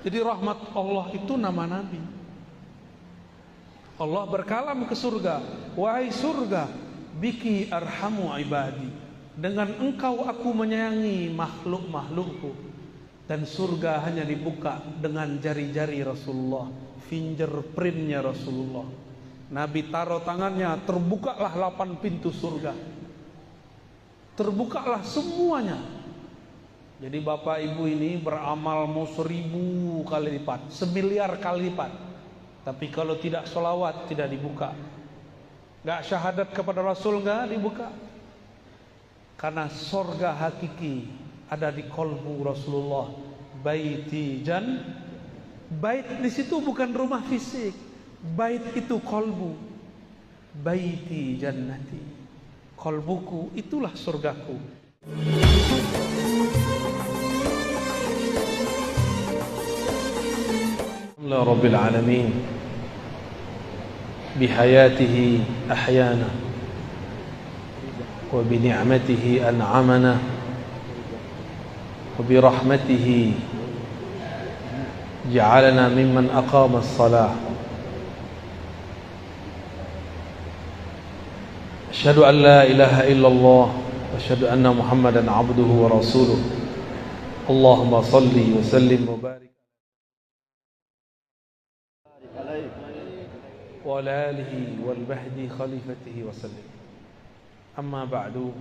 Jadi rahmat Allah itu nama Nabi. Allah berkalam ke surga, wahai surga, biki arhamu ibadi, dengan engkau aku menyayangi makhluk-makhlukku. Dan surga hanya dibuka dengan jari-jari Rasulullah, fingerprintnya Rasulullah. Nabi taruh tangannya, terbukalah 8 pintu surga, terbukalah semuanya. Jadi bapak ibu ini beramal mau 1000 kali lipat, 1.000.000.000 kali lipat, tapi kalau tidak sholawat tidak dibuka. Gak syahadat kepada Rasul gak dibuka. Karena surga hakiki ada di kolbu Rasulullah. Baiti jan, bait di situ bukan rumah fisik, bait itu kolbu. Baiti jannati, kolbuku itulah surgaku. Alhamdulillah Rabbil Alamin, bihayatihi ahyana wa bini'matihi an'amana wa birahmatihi ja'alana mimman aqama as-salah. Asyhadu an la ilaha illallah wa asyhadu anna Muhammadan abduhu wa rasuluh. Allahumma salli wa sallim wa barik wa ala alihi wal bahdi khalifatihi wa sallim. Amma ba'du.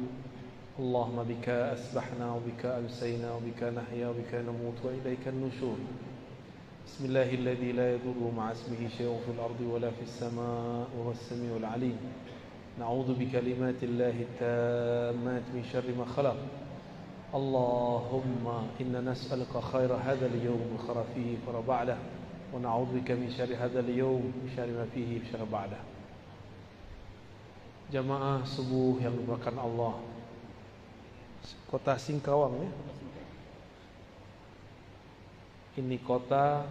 Allahumma bika asbahna wa bika amsayna wa bika nahya wa bika namut wa ilayka an-nushur. Bismillahilladzi la yadurru ma'a ismihi shay'un fil ardi wa la fis samaa'i wa huwas samii'ul 'aliim. Na'udzu bikalimatillahi at-tammati min sharri ma khalaq. Allahumma inna nas'aluka khaira hadzal yawm wa khayra fihi wa ba'dahu, wa na'udzu bika min syarri hadzal yawm wa syarri ma fihi wa syarri ba'dahu. Jamaah subuh yang dimuliakan Allah, kota Singkawang ya. Ini kota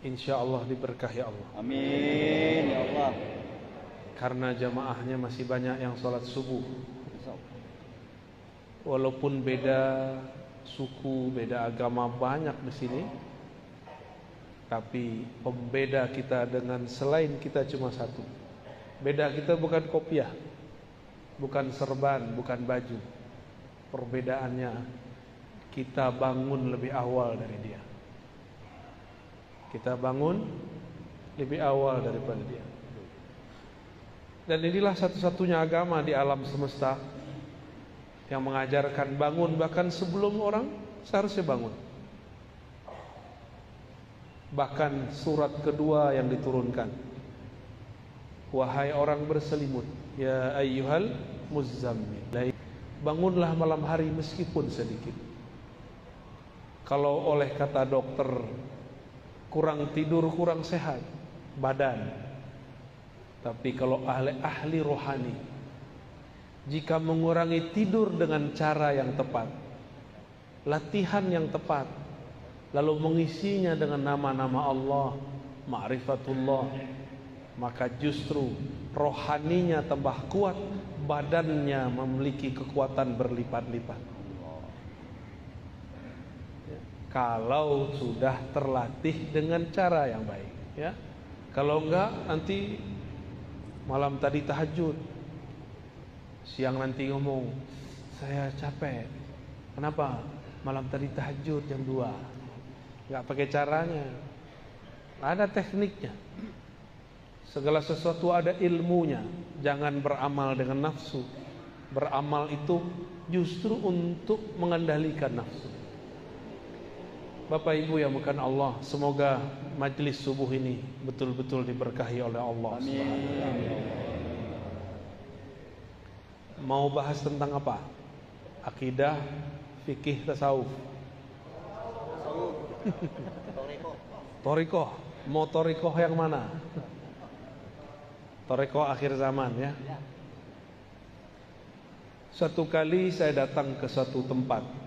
insya Allah diberkahi Allah. Amin ya Allah. Karena jamaahnya masih banyak yang sholat subuh. Walaupun beda suku, beda agama banyak di sini, tapi pembeda kita dengan selain kita cuma satu. Beda kita bukan kopiah, bukan serban, bukan baju. Perbedaannya kita bangun lebih awal dari dia. Kita bangun lebih awal daripada dia. Dan inilah satu-satunya agama di alam semesta yang mengajarkan bangun bahkan sebelum orang seharusnya bangun. Bahkan surat kedua yang diturunkan, wahai orang berselimut, ya ayyuhal muzzammil, bangunlah malam hari meskipun sedikit. Kalau oleh kata dokter kurang tidur kurang sehat badan, tapi kalau ahli rohani, jika mengurangi tidur dengan cara yang tepat, latihan yang tepat, lalu mengisinya dengan nama-nama Allah, ma'rifatullah, maka justru rohaninya tambah kuat, badannya memiliki kekuatan berlipat-lipat. Kalau sudah terlatih dengan cara yang baik, ya. Kalau enggak, nanti malam tadi tahajud, siang nanti ngomong, saya capek. Kenapa? Malam tadi tahajud jam 2. Enggak pakai caranya. Ada tekniknya. Segala sesuatu ada ilmunya. Jangan beramal dengan nafsu. Beramal itu justru untuk mengendalikan nafsu. Bapak Ibu yang bukan Allah, semoga majlis subuh ini betul-betul diberkahi oleh Allah. Amin. Mau bahas tentang apa? Akidah, fikih, tasawuf. Torikoh. Mau torikoh yang mana? Torikoh akhir zaman ya. Suatu kali saya datang ke suatu tempat.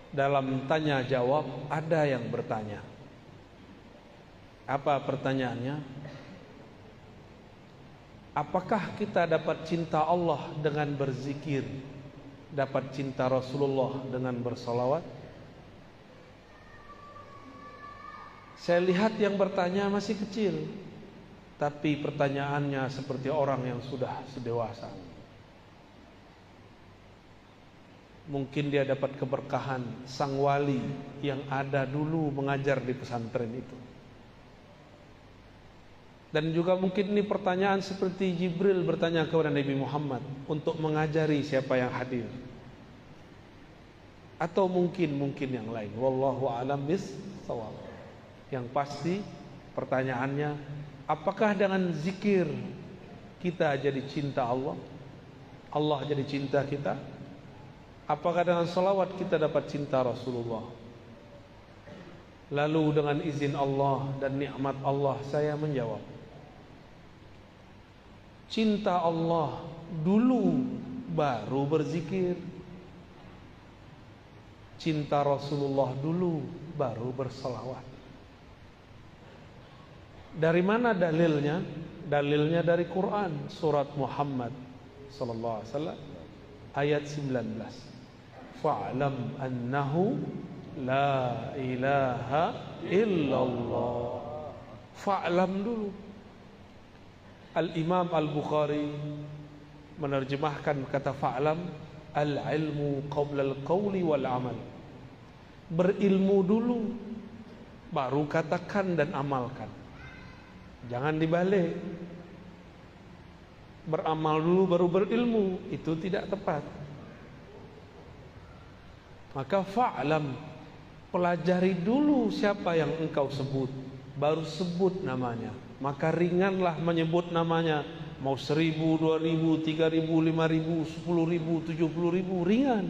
Dalam tanya jawab ada yang bertanya. Apa pertanyaannya? Apakah kita dapat cinta Allah dengan berzikir? dapat cinta Rasulullah dengan bersolawat? Saya lihat yang bertanya masih kecil, tapi pertanyaannya seperti orang yang sudah sedewasa. Mungkin dia dapat keberkahan sang wali yang ada dulu mengajar di pesantren itu. Dan juga mungkin ini pertanyaan seperti Jibril bertanya kepada Nabi Muhammad untuk mengajari siapa yang hadir. Atau mungkin yang lain. Wallahu a'lam bis-shawab. Yang pasti pertanyaannya, apakah dengan zikir kita jadi cinta Allah? Allah jadi cinta kita? Apakah dengan salawat kita dapat cinta Rasulullah? Lalu dengan izin Allah dan nikmat Allah saya menjawab, cinta Allah dulu baru berzikir, cinta Rasulullah dulu baru bersalawat. Dari mana dalilnya? Dalilnya dari Quran, surat Muhammad sallallahu alaihi wasallam ayat 19. Fa'lam annahu la ilaha illallah. Fa'lam dulu. Al-Imam Al-Bukhari menerjemahkan kata fa'lam, al-ilmu qabla al-qawli wal-amal. Berilmu dulu, baru katakan dan amalkan. Jangan dibalik. Beramal dulu baru berilmu, itu tidak tepat. Maka fa'lam, pelajari dulu siapa yang engkau sebut, baru sebut namanya. Maka ringanlah menyebut namanya. Mau 1000, 2000, 3000, 5000, 10.000, 70.000, ringan.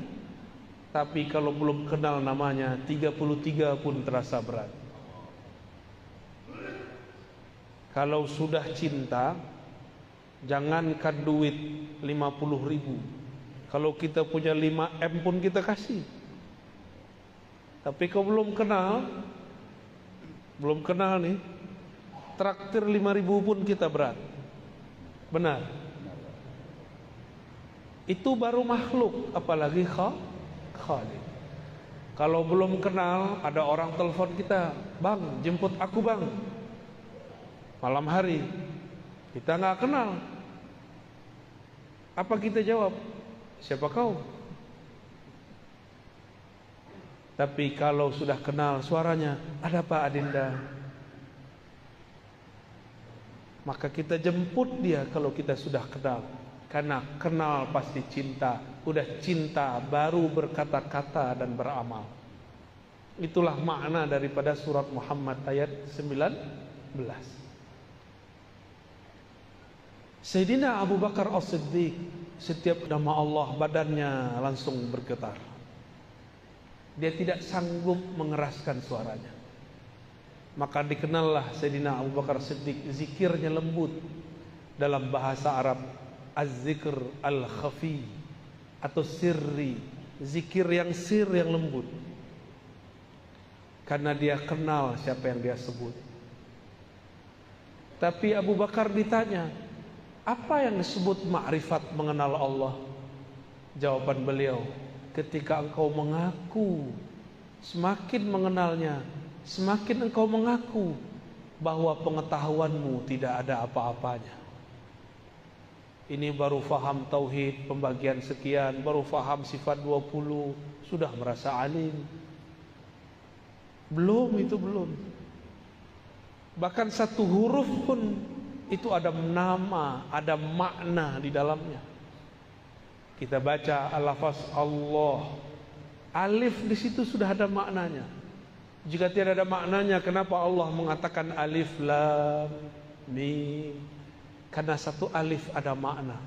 Tapi kalau belum kenal namanya, 33 pun terasa berat. Kalau sudah cinta, jangankan duit 50.000. Kalau kita punya 5M pun kita kasih. Tapi kau belum kenal nih, traktir 5.000 pun kita berat. Benar. Itu baru makhluk, apalagi Khalik. Kalau belum kenal, ada orang telepon kita, bang, jemput aku bang, malam hari, kita nggak kenal. Apa kita jawab? Siapa kau? Tapi kalau sudah kenal suaranya, ada Pak Adinda, maka kita jemput dia kalau kita sudah kenal. Karena kenal pasti cinta. Udah cinta baru berkata-kata dan beramal. Itulah makna daripada surat Muhammad ayat 19. Sayyidina Abu Bakar As-Siddiq, setiap nama Allah badannya langsung bergetar. Dia tidak sanggup mengeraskan suaranya. Maka dikenallah Sayyidina Abu Bakar Siddiq, zikirnya lembut. Dalam bahasa Arab, az-zikr al-khafi atau sirri, zikir yang yang lembut. Karena dia kenal siapa yang dia sebut. Tapi Abu Bakar ditanya, apa yang disebut ma'rifat, mengenal Allah? Jawaban beliau, ketika engkau mengaku semakin mengenalnya, semakin engkau mengaku bahwa pengetahuanmu tidak ada apa-apanya. Ini baru faham tauhid, pembagian sekian, baru faham sifat 20, sudah merasa alim. Belum. Bahkan satu huruf pun itu ada nama, ada makna di dalamnya. Kita baca al-lafaz Allah, alif di situ sudah ada maknanya. Jika tidak ada maknanya, kenapa Allah mengatakan alif lam mim? Karena satu alif ada makna.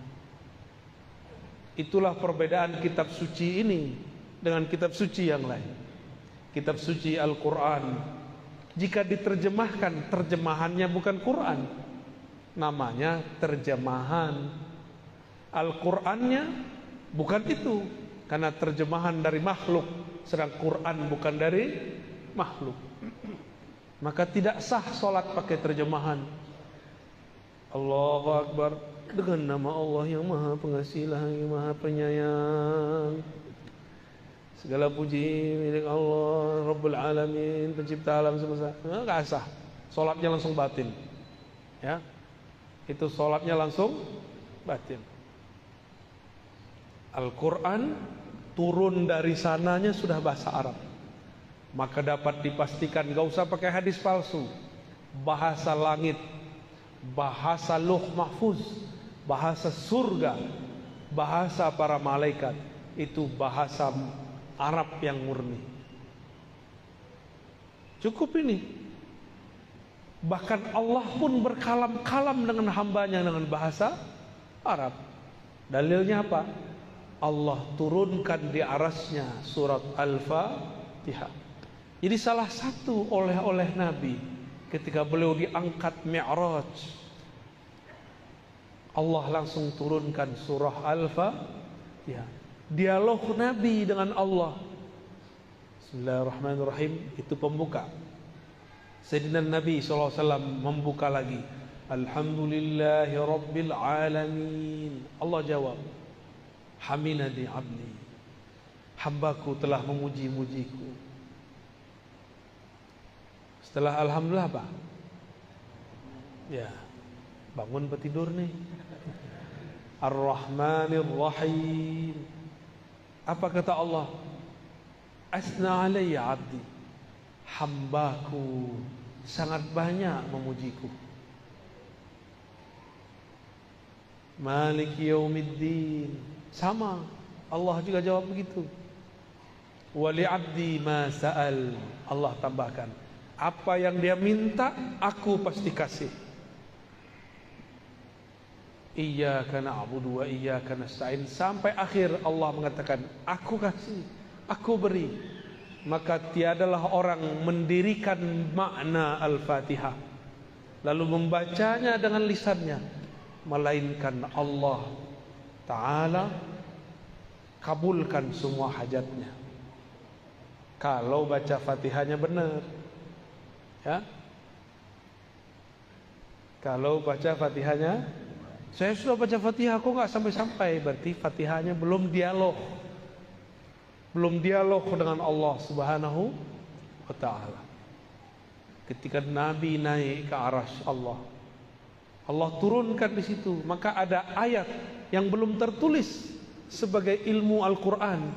Itulah perbedaan kitab suci ini dengan kitab suci yang lain. Kitab suci Al-Quran, jika diterjemahkan, terjemahannya bukan Quran, namanya terjemahan. Al-Qurannya bukan itu, karena terjemahan dari makhluk, sedang Quran bukan dari makhluk. Maka tidak sah solat pakai terjemahan. Allahu Akbar, Dengan nama Allah yang Maha Pengasih lagi Maha Penyayang. Segala puji milik Allah Rabbul Alamin, pencipta alam semesta. Enggak sah. Salatnya langsung batin. Ya. Itu salatnya langsung batin. Al-Qur'an turun dari sananya sudah bahasa Arab. Maka dapat dipastikan enggak usah pakai hadis palsu. Bahasa langit, bahasa Lauh Mahfuz, bahasa surga, bahasa para malaikat, itu bahasa Arab yang murni. Cukup ini. Bahkan Allah pun berkalam-kalam dengan hambanya dengan bahasa Arab. Dalilnya apa? Allah turunkan di arasnya surat Al-Fatihah. Jadi salah satu oleh-oleh Nabi ketika beliau diangkat Mi'raj, Allah langsung turunkan surah Al-Fatihah. Dialog Nabi dengan Allah. Bismillahirrahmanirrahim. Itu pembuka. Sayyidina Nabi SAW membuka lagi. Alhamdulillahi Rabbil Alamin. Allah jawab, Hamidani abdi, hambaku telah memuji-mujiku. Setelah Alhamdulillah apa? Ya, bangun petidur nih. Ar-Rahmanir Rahim. Apa kata Allah? Asna alayya abdi, hambaku sangat banyak memujiku. Maliki yaumiddin, sama Allah juga jawab begitu. Wali abdi ma sa'al, Allah tambahkan, apa yang dia minta aku pasti kasih. Iyyaka na'budu wa iyyaka nasta'in, sampai akhir Allah mengatakan aku kasih, aku beri. Maka tiadalah orang mendirikan makna Al-Fatihah lalu membacanya dengan lisannya melainkan Allah Ta'ala kabulkan semua hajatnya kalau baca Fatihahnya benar. Ya, kalau baca Fatihahnya, saya sudah baca Fatihah kok nggak sampai-sampai, berarti Fatihahnya belum dialog dengan Allah Subhanahu wa Ta'ala. Ketika Nabi naik ke arasy Allah, Allah turunkan di situ, maka ada ayat yang belum tertulis sebagai ilmu Al-Quran.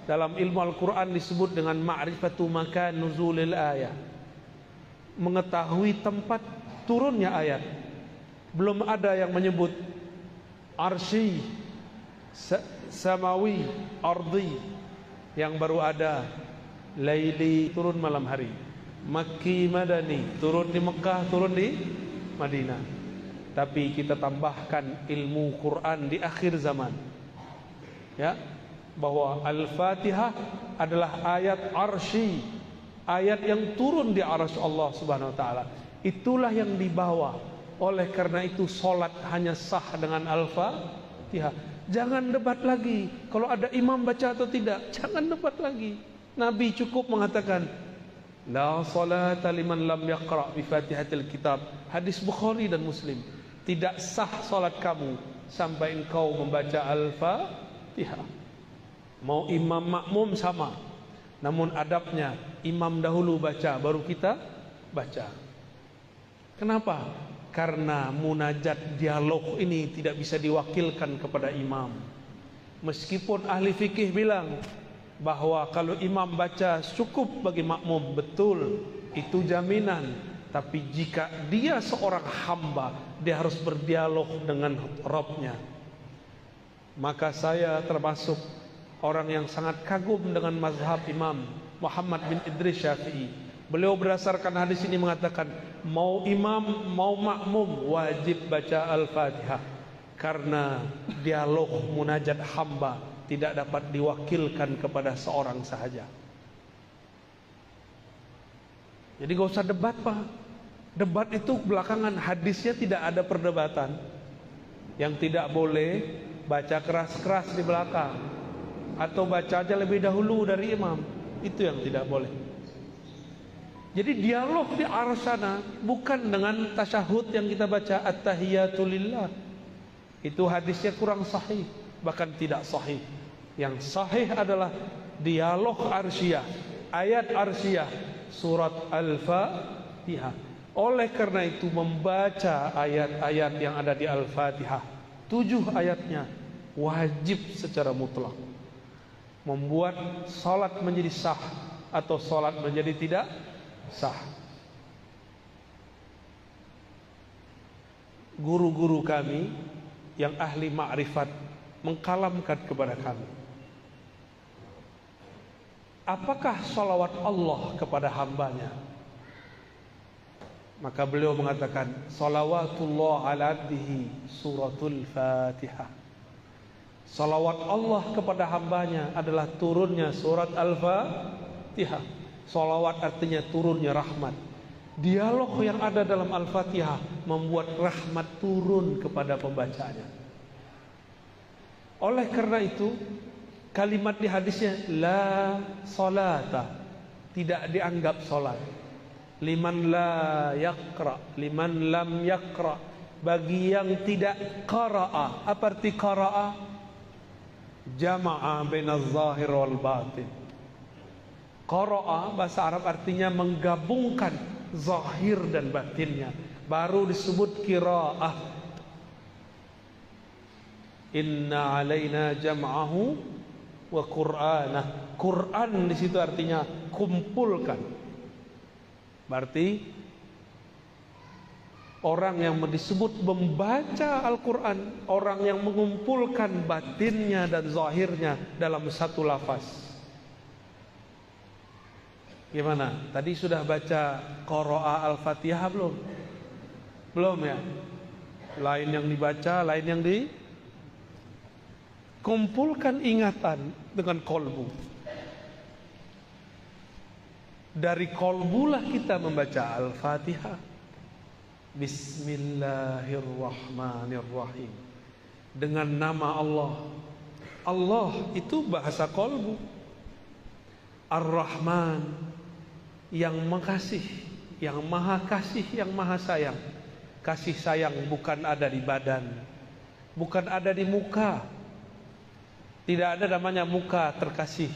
Dalam ilmu Al-Quran disebut dengan ma'rifatu makan nuzulil ayat, mengetahui tempat turunnya ayat. Belum ada yang menyebut arsy, samawi, ardi. Yang baru ada laili, turun malam hari, Makki Madani, turun di Mekah, turun di Madinah. Tapi kita tambahkan ilmu Quran di akhir zaman, ya, bahwa Al-Fatihah adalah ayat arsy, ayat yang turun di arasy Allah Subhanahu wa Ta'ala. Itulah yang dibawa. Oleh karena itu solat hanya sah dengan Al-Fatihah. Jangan debat lagi kalau ada imam baca atau tidak. Jangan debat lagi. Nabi cukup mengatakan la salata liman lam yaqra' bi Fatihatil Kitab. Hadis Bukhari dan Muslim. Tidak sah solat kamu sampai engkau membaca Al-Fatihah. Mau imam makmum sama, namun adabnya imam dahulu baca baru kita baca. Kenapa? Karena munajat dialog ini tidak bisa diwakilkan kepada imam. Meskipun ahli fikih bilang bahwa kalau imam baca cukup bagi makmum, betul, itu jaminan. Tapi jika dia seorang hamba, dia harus berdialog dengan Rabbnya. Maka saya termasuk orang yang sangat kagum dengan mazhab Imam Muhammad bin Idris Syafi'i. Beliau berdasarkan hadis ini mengatakan, mau imam mau makmum wajib baca Al-Fatihah, karena dialog munajat hamba tidak dapat diwakilkan kepada seorang sahaja. Jadi gak usah debat Pak. Debat itu belakangan, hadisnya tidak ada perdebatan. Yang tidak boleh baca keras-keras di belakang, atau baca aja lebih dahulu dari imam. Itu yang tidak boleh. Jadi dialog di arah sana bukan dengan tasyahud yang kita baca at-tahiyatu lillah. Itu hadisnya kurang sahih, bahkan tidak sahih. Yang sahih adalah dialog arsyiyah, ayat arsyiyah, surat Al-Fatihah. Oleh karena itu membaca ayat-ayat yang ada di Al-Fatihah, 7 ayatnya wajib secara mutlak, membuat salat menjadi sah atau salat menjadi tidak sah. Guru-guru kami yang ahli ma'rifat mengkalamkan kepada kami, apakah salawat Allah kepada hambanya? Maka beliau mengatakan, salawatullah ala abdihi suratul Fatihah. Salawat Allah kepada hambanya adalah turunnya surat Al-Fatihah. Salawat artinya turunnya rahmat. Dialog yang ada dalam Al-Fatihah membuat rahmat turun kepada pembacanya. Oleh karena itu, kalimat di hadisnya la salata, tidak dianggap salat. Liman la yaqra, liman lam yaqra, bagi yang tidak qara'a. Apa arti qara'a? Jama'a bainaz zahir wal batin. Qara'a bahasa Arab artinya menggabungkan zahir dan batinnya, baru disebut qira'ah. Inna alaina jam'ahu wa qur'anah. Quran di situ artinya kumpulkan. Berarti orang yang disebut membaca Al-Quran, orang yang mengumpulkan batinnya dan zahirnya dalam satu lafaz. Gimana? Tadi sudah baca qara'a Al-Fatihah belum? Belum ya? Lain yang dibaca, lain yang dikumpulkan ingatan dengan kolbu. Dari kolbulah kita membaca Al-Fatihah. Bismillahirrahmanirrahim. Dengan nama Allah. Allah itu bahasa kolbu. Ar-Rahman, yang mengasihi, yang maha kasih, yang maha sayang. Kasih sayang bukan ada di badan, bukan ada di muka. Tidak ada namanya muka terkasih,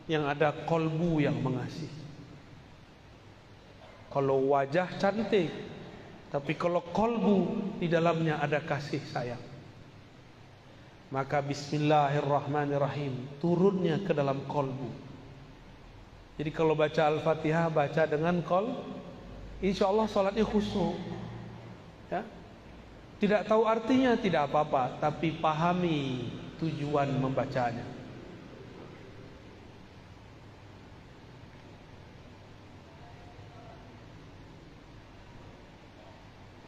yang ada kolbu yang mengasihi. Kalau wajah cantik, tapi kalau kolbu di dalamnya ada kasih sayang, maka bismillahirrahmanirrahim turunnya ke dalam kolbu. Jadi kalau baca Al-Fatihah, baca dengan insya Allah salatnya khusyuk ya. Tidak tahu artinya tidak apa-apa, tapi pahami tujuan membacanya.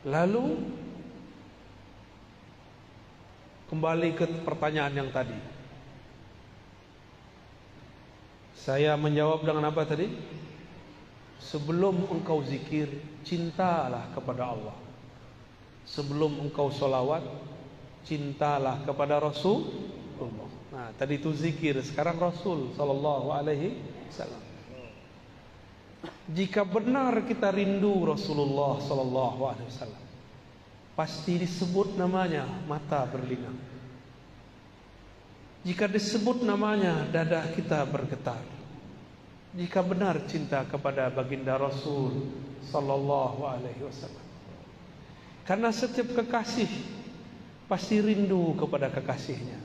Lalu kembali ke pertanyaan yang tadi. Saya menjawab dengan apa tadi? Sebelum engkau zikir, cintalah kepada Allah. Sebelum engkau sholawat, cintalah kepada Rasulullah. Nah, tadi itu zikir, sekarang Rasul sallallahu alaihi wasallam. Jika benar kita rindu Rasulullah sallallahu alaihi wasallam, pasti disebut namanya mata berlinang. Jika disebut namanya dada kita bergetar. Jika benar cinta kepada baginda Rasul sallallahu alaihi wasallam. Karena setiap kekasih pasti rindu kepada kekasihnya.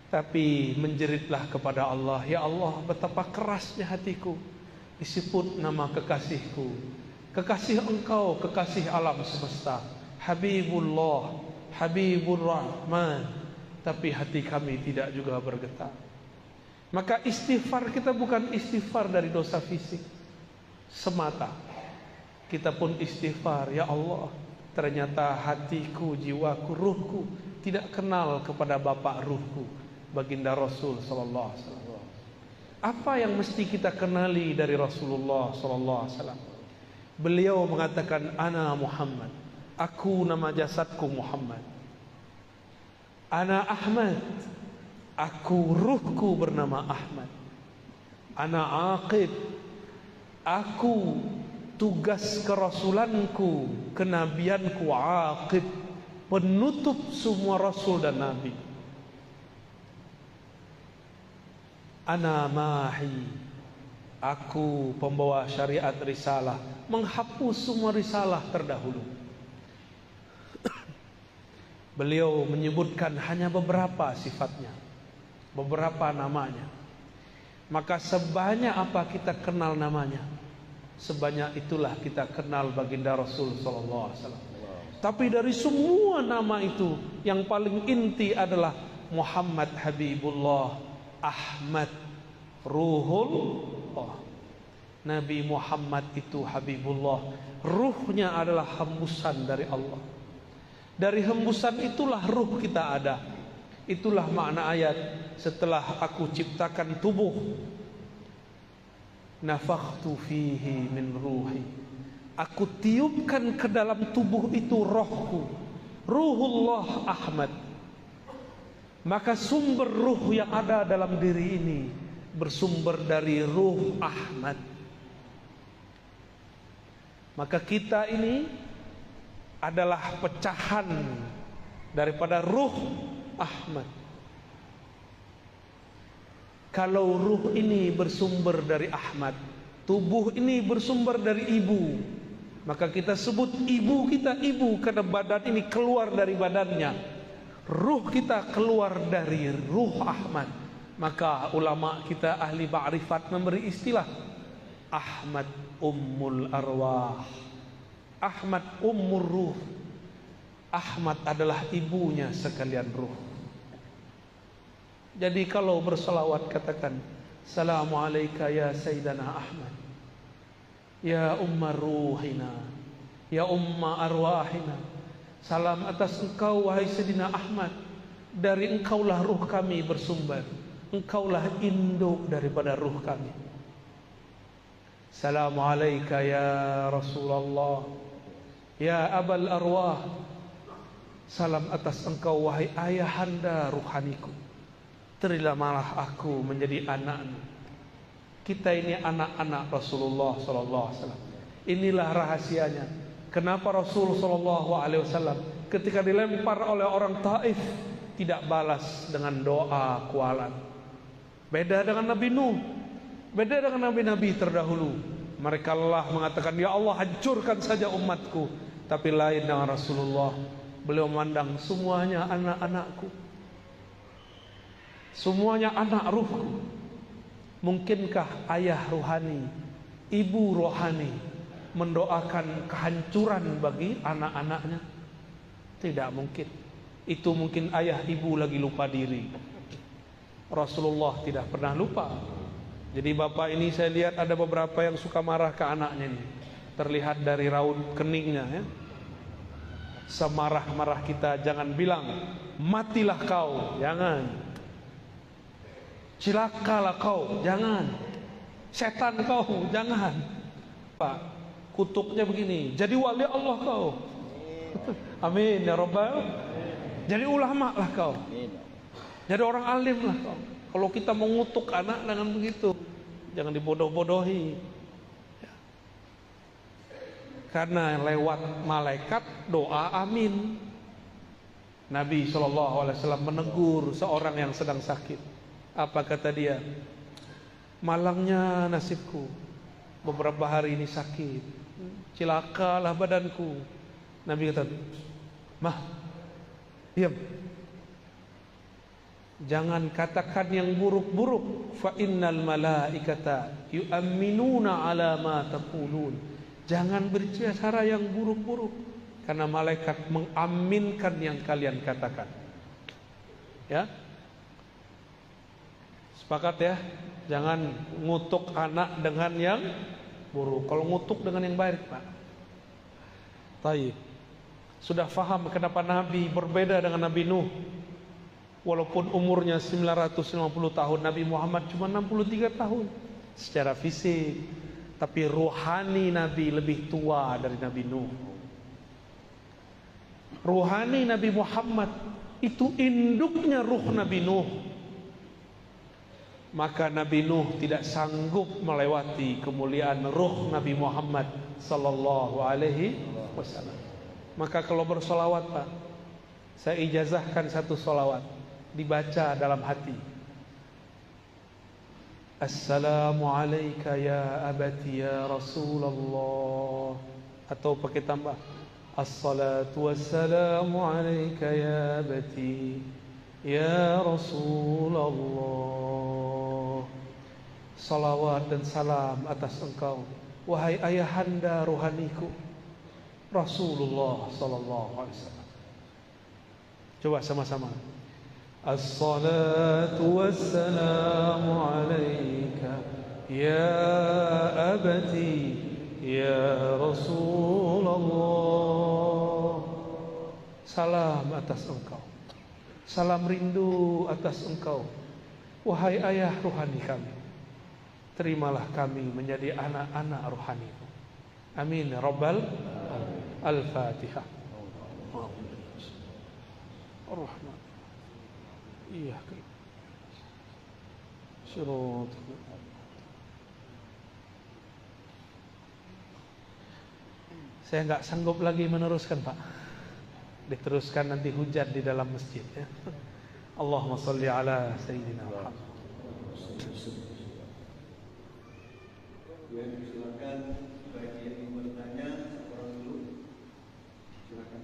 Tapi menjeritlah kepada Allah, ya Allah, betapa kerasnya hatiku disebut nama kekasihku, kekasih engkau, kekasih alam semesta, Habibullah, Habibur Rahman, tapi hati kami tidak juga bergetar. Maka istighfar kita bukan istighfar dari dosa fisik semata. Kita pun istighfar, ya Allah, ternyata hatiku, jiwaku, ruhku tidak kenal kepada Bapak ruhku, baginda Rasul sallallahu alaihi wasallam. Apa yang mesti kita kenali dari Rasulullah sallallahu alaihi wasallam? Beliau mengatakan, ana Muhammad, aku nama jasadku Muhammad. Ana Ahmad, aku ruhku bernama Ahmad. Ana Aqib, aku tugas kerasulanku, kenabianku Aqib. penutup semua rasul dan nabi. Ana mahi, aku pembawa syariat risalah, menghapus semua risalah terdahulu. Beliau menyebutkan hanya beberapa sifatnya, beberapa namanya. Maka sebanyak apa kita kenal namanya, sebanyak itulah kita kenal baginda Rasul sallallahu alaihi wasallam. Tapi dari semua nama itu, yang paling inti adalah Muhammad Habibullah, Ahmad Ruhullah. Nabi Muhammad itu Habibullah, ruhnya adalah hembusan dari Allah. Dari hembusan itulah ruh kita ada. Itulah makna ayat, setelah aku ciptakan tubuh, nafakhtu fihi min ruhi, aku tiupkan ke dalam tubuh itu rohku, Ruhullah Ahmad. Maka sumber ruh yang ada dalam diri ini bersumber dari ruh Ahmad. Maka kita ini adalah pecahan daripada ruh Ahmad. Kalau ruh ini bersumber dari Ahmad, tubuh ini bersumber dari ibu, maka kita sebut ibu kita ibu karena badan ini keluar dari badannya. Ruh kita keluar dari ruh Ahmad. Maka ulama kita ahli ma'rifat memberi istilah Ahmad Ummul Arwah, Ahmad Ummur Ruh. Ahmad adalah ibunya sekalian ruh. Jadi kalau berselawat katakan Assalamu alayka ya Sayyidana Ahmad, ya Ummar Ruhina, ya Umma Arwahina. Salam atas engkau wahai Sayyidina Ahmad, dari engkaulah ruh kami bersumber, engkaulah induk daripada ruh kami. Assalamu alayka ya Rasulullah, ya Abal Arwah. Salam atas engkau wahai ayahanda ruhaniku, terimalah aku menjadi anakmu. Kita ini anak-anak Rasulullah sallallahu alaihi wasallam. Inilah rahasianya. Kenapa Rasul sallallahu alaihi wasallam ketika dilempar oleh orang Taif tidak balas dengan doa kualan? Beda dengan Nabi Nuh, beda dengan nabi-nabi terdahulu. Mereka lah mengatakan, ya Allah hancurkan saja umatku. Tapi lain dengan Rasulullah, beliau memandang semuanya anak-anakku, semuanya anak ruhku. Mungkinkah ayah rohani, ibu rohani mendoakan kehancuran bagi anak-anaknya? Tidak mungkin. Itu mungkin ayah ibu lagi lupa diri. Rasulullah tidak pernah lupa. Jadi bapak ini saya lihat ada beberapa yang suka marah ke anaknya ini. Terlihat dari raut keningnya ya. Semarah-marah kita jangan bilang matilah kau, jangan. Cilakalah kau, jangan. Setan kau, jangan. Pak, kutuknya begini, jadi wali Allah kau. Amin ya Rabbal. Jadi ulama lah kau. Jadi orang alim lah kau. Kalau kita mengutuk anak dengan begitu, jangan dibodoh-bodohi. Karena lewat malaikat doa amin. Nabi SAW menegur seorang yang sedang sakit. Apa kata dia? Malangnya nasibku, beberapa hari ini sakit, cilakalah badanku. Nabi kata, mah, diam. Jangan katakan yang buruk-buruk. Fa innal malaikata yu'minuna ala ma taqulun. Jangan berbicara yang buruk-buruk, karena malaikat mengaminkan yang kalian katakan. Ya, sepakat ya. Jangan ngutuk anak dengan yang buruk. Kalau ngutuk dengan yang baik, Pak. Baik. Sudah faham kenapa Nabi berbeda dengan Nabi Nuh? Walaupun umurnya 950 tahun, Nabi Muhammad cuma 63 tahun secara fisik, tapi ruhani Nabi lebih tua dari Nabi Nuh. Ruhani Nabi Muhammad itu induknya ruh Nabi Nuh. Maka Nabi Nuh tidak sanggup melewati kemuliaan ruh Nabi Muhammad sallallahu alaihi wasallam. Maka kalau bersolawat, Pak, Saya ijazahkan satu sholawat, dibaca dalam hati. Assalamu alayka ya abati ya Rasulullah. Atau pakai tambah, Assalatu wassalamu alayka ya abati ya Rasulullah. Salawat dan salam atas engkau, wahai ayahanda rohaniku, Rasulullah sallallahu alaihi wasallam. Coba sama-sama. Assalatu wassalamu alayka ya abati ya Rasulullah. Salam atas engkau, salam rindu atas engkau, wahai ayah rohani kami. Terimalah kami menjadi anak-anak rohani-Mu. Amin ya rabbal alamin. Al-Fatihah. Ar-Rahman. Iyyaka syurut. Saya nggak sanggup lagi meneruskan, Pak. Diteruskan nanti hujan di dalam masjid ya. Allahumma shalli ala sayyidina Muhammad. Silakan bagi yang ingin bertanya, orang dulu. Silakan.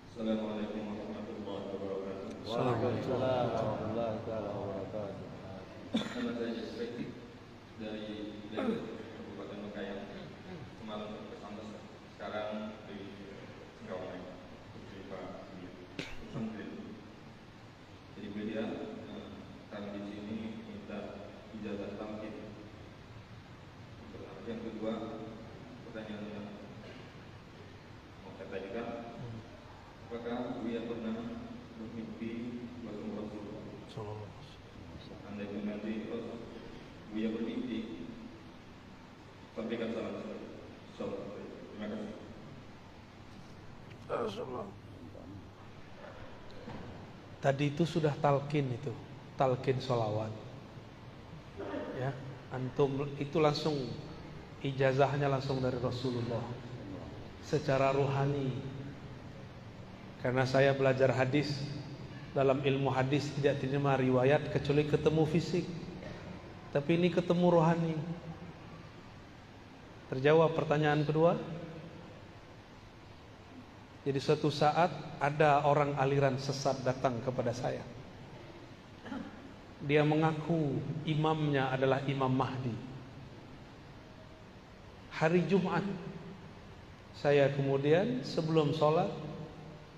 Assalamualaikum warahmatullahi wabarakatuh. Waalaikumsalam warahmatullahi wabarakatuh. Nama saya Jasri dari Kabupaten Bengkayang. Semalam ke Sambas, sekarang di Singkawang. Di Pak Usman. Jadi beliau kami di sini minta ijazah tamkin. Yang kedua, pertanyaan yang mau saya tanyakan, apakah Buya pernah bermimpi bertemu Rasulullah? Andai pun nanti Buya bermimpi, sampaikan salam. Terima kasih. Tadi itu sudah talqin itu, talqin sholawat. Ya, antum itu langsung ijazahnya langsung dari Rasulullah secara ruhani. Karena saya belajar hadis, dalam ilmu hadis tidak terima riwayat kecuali ketemu fisik. Tapi ini ketemu rohani. Terjawab pertanyaan kedua. Jadi suatu saat ada orang aliran sesat datang kepada saya. Dia mengaku imamnya adalah Imam Mahdi. Hari Jumat, saya kemudian sebelum sholat,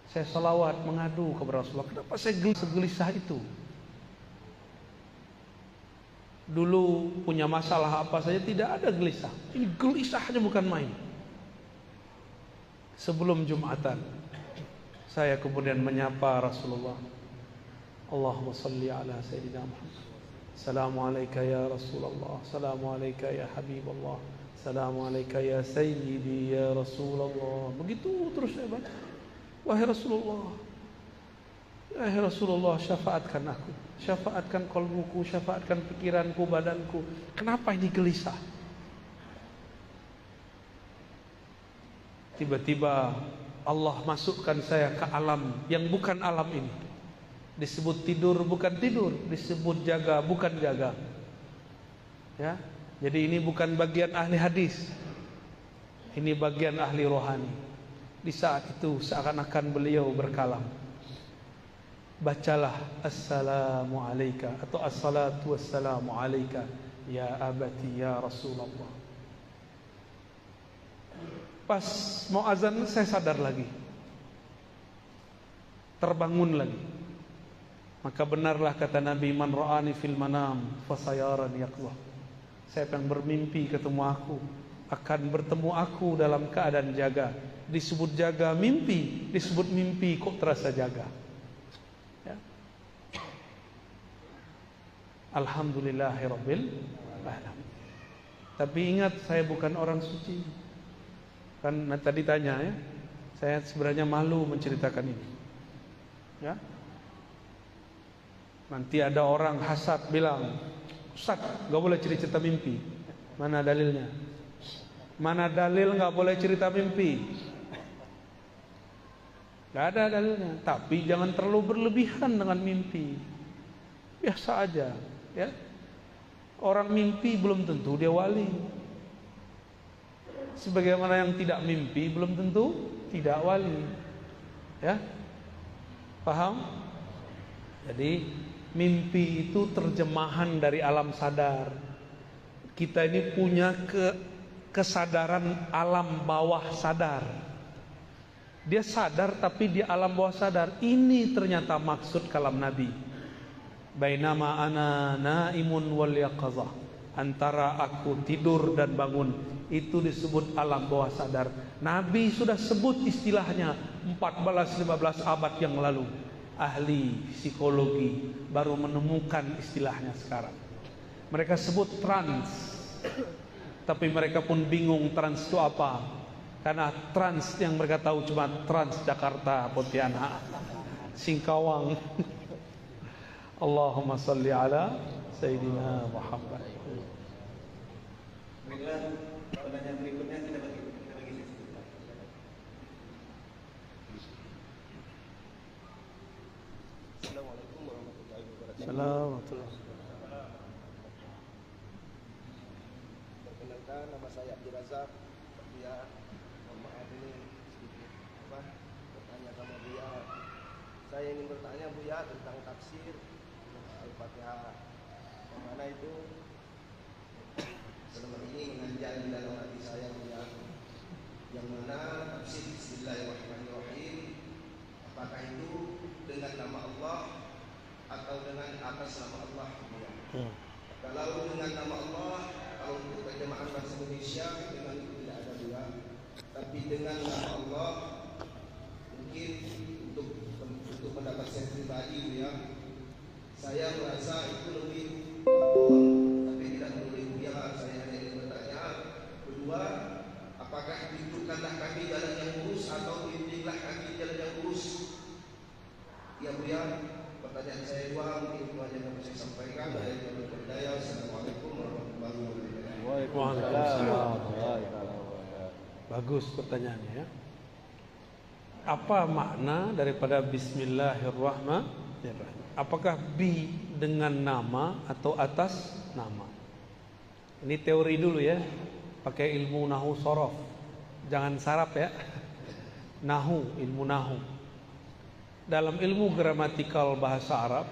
saya salawat mengadu kepada Rasulullah. Kenapa saya segelisah itu? Dulu punya masalah apa saja tidak ada gelisah. Ini gelisahnya bukan main. Sebelum Jumatan, saya kemudian menyapa Rasulullah. Allahumma salli ala Sayyidina Muhammad. Assalamualaikum ya Rasulullah. Assalamualaikum ya Habibullah. Assalamualaikum ya Sayyidi ya Rasulullah. Begitu terus saya baca. Wahai Rasulullah, wahai Rasulullah, syafaatkan aku, syafaatkan qalbuku, syafaatkan pikiranku, badanku. Kenapa ini gelisah? Tiba-tiba Allah masukkan saya ke alam yang bukan alam ini. Disebut tidur bukan tidur, disebut jaga bukan jaga. Ya, jadi ini bukan bagian ahli hadis, ini bagian ahli rohani. Di saat itu seakan-akan beliau berkalam, bacalah assalamu alayka atau assalatu wassalamu alayka ya abati ya Rasulullah. Pas mau azan saya sadar lagi, terbangun lagi. Maka benarlah kata Nabi, man ra'ani fil manam fasayarani yaqwa. Siapa yang bermimpi ketemu aku akan bertemu aku dalam keadaan jaga. Disebut jaga mimpi, disebut mimpi kok terasa jaga. Ya. Alhamdulillahirabbil alamin. Tapi ingat, saya bukan orang suci. Kan tadi tanya ya, saya sebenarnya malu menceritakan ini. Ya. Nanti ada orang hasad bilang, Ustaz, gak boleh cerita mimpi. Mana dalilnya? Mana dalil gak boleh cerita mimpi? Gak ada dalilnya. Tapi jangan terlalu berlebihan dengan mimpi. Biasa aja, ya. Orang mimpi belum tentu dia wali. Sebagaimana yang tidak mimpi belum tentu tidak wali. Ya. Paham? Jadi mimpi itu terjemahan dari alam sadar. Kita ini punya kesadaran alam bawah sadar. Dia sadar tapi di alam bawah sadar. Ini ternyata maksud kalam Nabi. Bainama ana naimun wal yaqazah. Antara aku tidur dan bangun, itu disebut alam bawah sadar. Nabi sudah sebut istilahnya 14-15 abad yang lalu. Ahli psikologi baru menemukan istilahnya sekarang. Mereka sebut trans. Tapi mereka pun bingung trans itu apa. Karena trans yang mereka tahu cuma Trans Jakarta, Pontianak, Singkawang. Allahumma salli ala Sayyidina Muhammad. Baiklah, pertanyaan berikutnya kita bagi sesi. Assalamualaikum warahmatullahi wabarakatuh. Assalamualaikum. Perkenalkan, nama saya Abdul Razak. Buya, mohon maaf ini sedikit bertanya sama Buya. Saya ingin bertanya Buya tentang tafsir Al-Fatihah. Yang mana itu selama ini mengajar di dalam hati saya Buya. Yang mana tafsir Bismillahirrahmanirrahim, apakah itu dengan nama Allah atau dengan atas nama Allah Buya? Kalau dengan nama Allah, kalau untuk terjemahan bahasa Indonesia memang itu tidak ada Buya. Tapi dengan nama Allah mungkin untuk pendapat saya pribadi Buya, saya merasa itu lebih tapi tidak boleh Buya. Saya hanya ingin bertanya, kedua, apakah tunjukkanlah kami jalan yang lurus atau bimbinglah kami jalan yang lurus? Ya Buya, pertanyaan saya dua, mungkin itu aja yang saya sampaikan. Assalamualaikum warahmatullahi wabarakatuh. Waalaikumsalam. Bagus pertanyaannya, ya. Apa makna daripada Bismillahirrahmanirrahim? Apakah bi dengan nama atau atas nama? Ini teori dulu ya. Pakai ilmu nahu sorof. Jangan sarap ya. Nahu, ilmu nahu. Dalam ilmu gramatikal bahasa Arab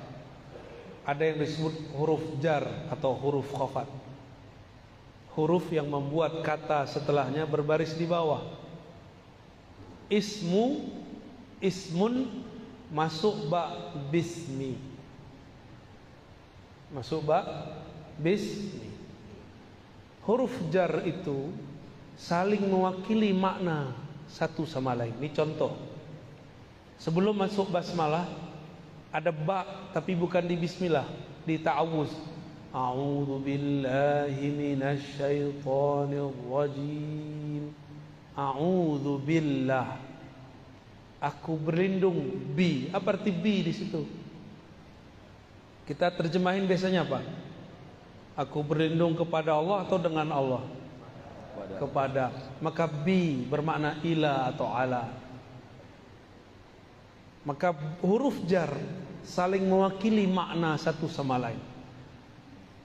ada yang disebut huruf jar atau huruf khafat. Huruf yang membuat kata setelahnya berbaris di bawah. Ismun masuk ba bismi. Masuk ba bismi. Huruf jar itu saling mewakili makna satu sama lain. Ini contoh. Sebelum masuk basmalah ada ba tapi bukan di bismillah, di ta'awuz. A'udzu billahi minasy syaithanir rajim. A'udzu billah. Aku berlindung bi. Apa arti bi di situ? Kita terjemahin biasanya apa? Aku berlindung kepada Allah atau dengan Allah? Kepada. Maka bi bermakna ila atau ala. Maka huruf jar saling mewakili makna satu sama lain.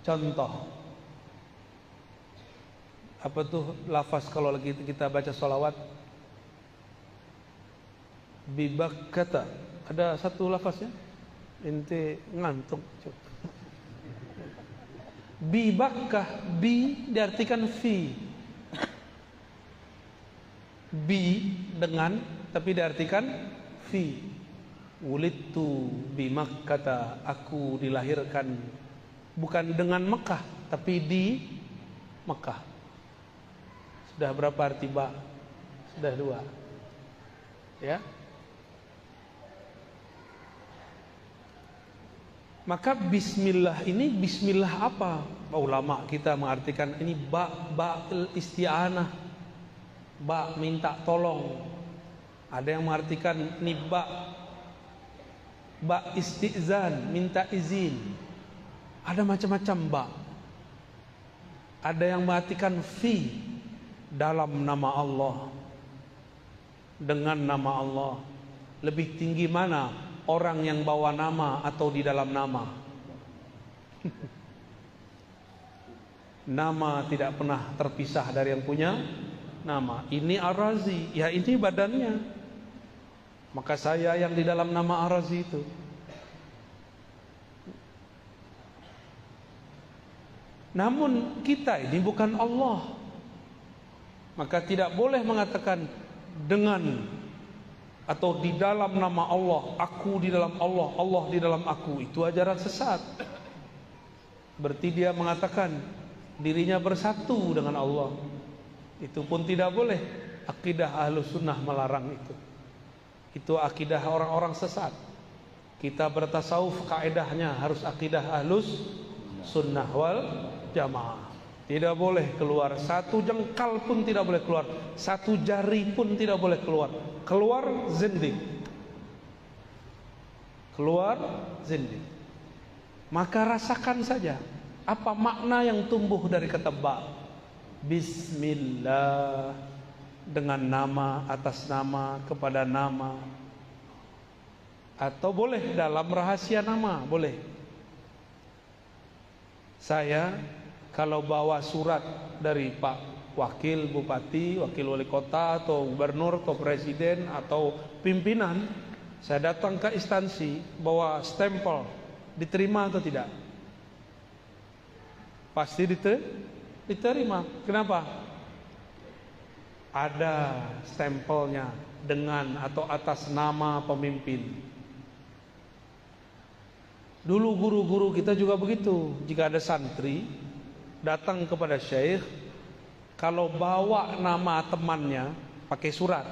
Contoh, apa tuh lafaz kalau lagi kita baca sholawat? Bibakkata. Ada satu lafaznya? Ente ngantuk. Bibakkah, bi diartikan fi. Bi dengan tapi diartikan fi. Wulidtu bi Makkah, aku dilahirkan bukan dengan Mekah tapi di Mekah. Sudah berapa arti ba? Sudah dua. Ya. Maka bismillah ini bismillah apa? Ulama kita mengartikan ini ba isti'anah. Ba minta tolong. Ada yang mengartikan ini ba ba istizan, minta izin. Ada macam-macam ba. Ada yang mengartikan fi, dalam nama Allah, dengan nama Allah. Lebih tinggi mana orang yang bawa nama atau di dalam nama? Nama tidak pernah terpisah dari yang punya nama. Ini Ar-Razi, ya ini badannya. Maka saya yang di dalam nama Ar-Razi itu. Namun kita ini bukan Allah. Maka tidak boleh mengatakan dengan atau di dalam nama Allah, aku di dalam Allah, Allah di dalam aku. Itu ajaran sesat. Berarti dia mengatakan dirinya bersatu dengan Allah. Itu pun tidak boleh. Akidah Ahlus Sunnah melarang itu. Itu akidah orang-orang sesat. Kita bertasawuf, kaidahnya harus akidah Ahlus Sunnah wal Jamaah. Tidak boleh keluar, satu jengkal pun tidak boleh keluar, satu jari pun tidak boleh keluar. Keluar zindik. Keluar zindik. Maka rasakan saja apa makna yang tumbuh dari kata ba. Bismillah, dengan nama, atas nama, kepada nama. Atau boleh dalam rahasia nama, boleh. Saya kalau bawa surat dari Pak Wakil Bupati, Wakil Wali Kota, atau Gubernur, atau Presiden, atau pimpinan, saya datang ke instansi, bawa stempel, diterima atau tidak? Pasti diterima. Kenapa? Ada stempelnya dengan atau atas nama pemimpin. Dulu guru-guru kita juga begitu. Jika ada santri datang kepada syekh, kalau bawa nama temannya pakai surat,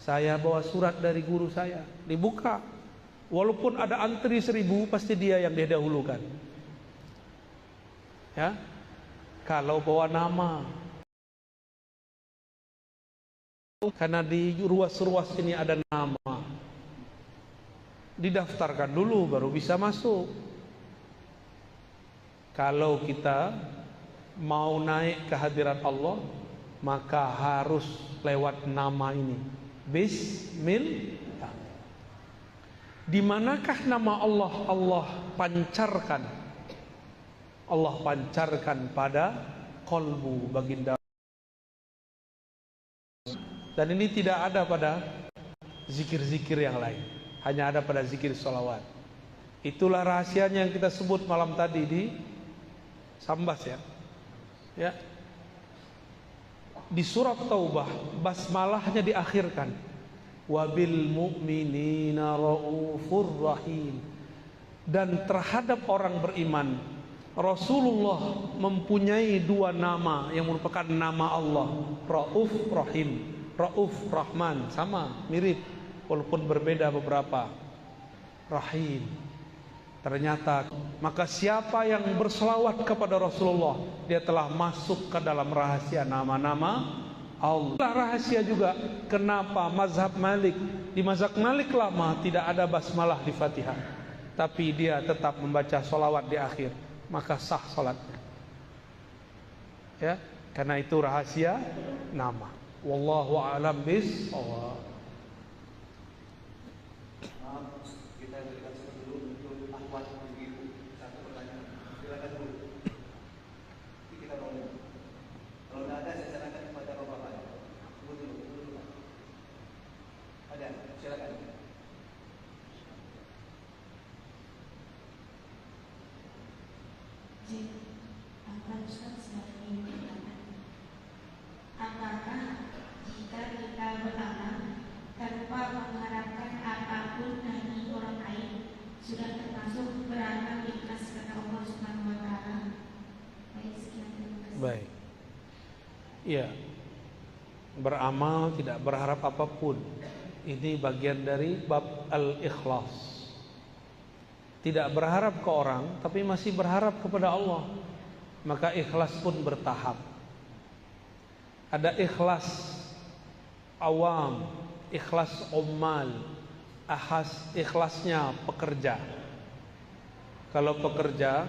saya bawa surat dari guru saya, dibuka. Walaupun ada antri 1000, pasti dia yang didahulukan. Ya, kalau bawa nama, karena di ruas-ruas ini ada nama, didaftarkan dulu baru bisa masuk. Kalau kita mau naik ke hadirat Allah, maka harus lewat nama ini. Bismillah. Di manakah nama Allah? Allah pancarkan. Allah pancarkan pada kolbu baginda. Dan ini tidak ada pada zikir-zikir yang lain. Hanya ada pada zikir sholawat. Itulah rahasianya yang kita sebut malam tadi di Sambas ya. Ya. Di surat Taubah basmalahnya diakhirkan. Wabil mu'minina raufur rahim. Dan terhadap orang beriman, Rasulullah mempunyai 2 nama yang merupakan nama Allah, Rauf Rahim. Rauf Rahman, sama, mirip walaupun berbeda beberapa. Rahim. Ternyata, maka siapa yang berselawat kepada Rasulullah, dia telah masuk ke dalam rahasia nama-nama Allah. Rahasia juga kenapa mazhab Malik, di mazhab Malik lama tidak ada basmalah di Fatihah, tapi dia tetap membaca solawat di akhir, maka sah salatnya. Ya, karena itu rahasia nama. Wallahu a'lam bishawab. Kita berikan dulu untuk Ahwat Ibu satu pertanyaan. Silakan dulu. Kita mau. Kalau tidak ada, saya sarankan kepada Bapak. Dulu. Ada, silakan. Apakah jika kita beramal tanpa mengharapkan apapun dari orang lain sudah termasuk beramal ikhlas kepada Allah Subhanahu wa taala? Baik, sekian, terima kasih. Baik. Iya. Beramal tidak berharap apapun. Ini bagian dari bab al-ikhlas. Tidak berharap ke orang, tapi masih berharap kepada Allah. Maka ikhlas pun bertahap. Ada ikhlas awam, ikhlas ummal, ikhlasnya pekerja. Kalau pekerja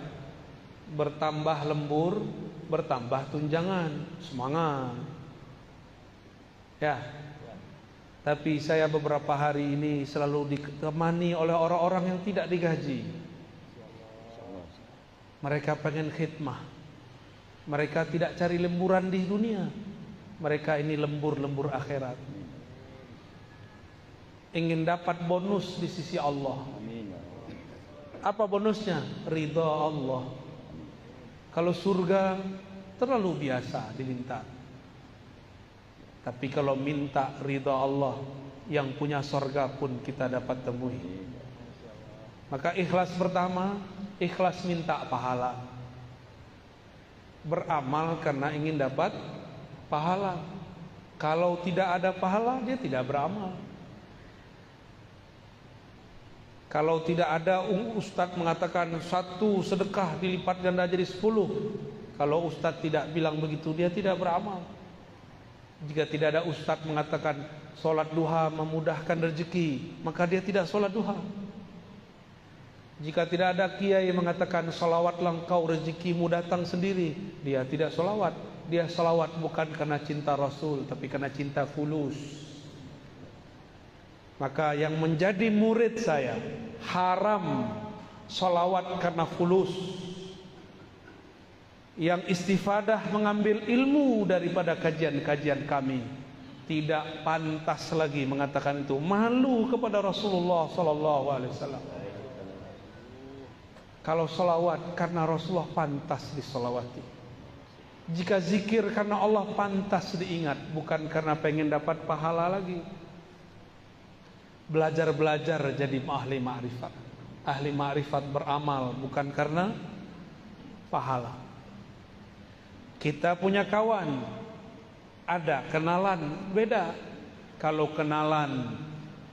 bertambah lembur, bertambah tunjangan, semangat. Ya. Tapi saya beberapa hari ini selalu ditemani oleh orang-orang yang tidak digaji. Mereka pengen khidmah. Mereka tidak cari lemburan di dunia. Mereka ini lembur-lembur akhirat. Ingin dapat bonus di sisi Allah. Apa bonusnya? Ridha Allah. Kalau surga terlalu biasa diminta. Tapi kalau minta ridha Allah, yang punya surga pun kita dapat temui. Maka ikhlas pertama, ikhlas minta pahala. Beramal karena ingin dapat pahala. Kalau tidak ada pahala, dia tidak beramal. Kalau tidak ada, ustadz mengatakan 1 sedekah dilipat ganda jadi 10. Kalau ustadz tidak bilang begitu, dia tidak beramal. Jika tidak ada ustadz mengatakan sholat duha memudahkan rezeki, maka dia tidak sholat duha. Jika tidak ada kiai mengatakan sholawatlah engkau rezekimu datang sendiri, dia tidak sholawat. Dia sholawat bukan karena cinta Rasul, tapi karena cinta fulus. Maka yang menjadi murid saya haram sholawat karena fulus. Yang istifadah mengambil ilmu daripada kajian-kajian kami, tidak pantas lagi mengatakan itu. Malu kepada Rasulullah SAW. Kalau sholawat karena Rasulullah pantas disolawati. Jika zikir karena Allah pantas diingat, bukan karena pengen dapat pahala lagi. Belajar-belajar jadi ahli ma'rifat. Ahli ma'rifat beramal bukan karena pahala. Kita punya kawan, ada kenalan, beda. Kalau kenalan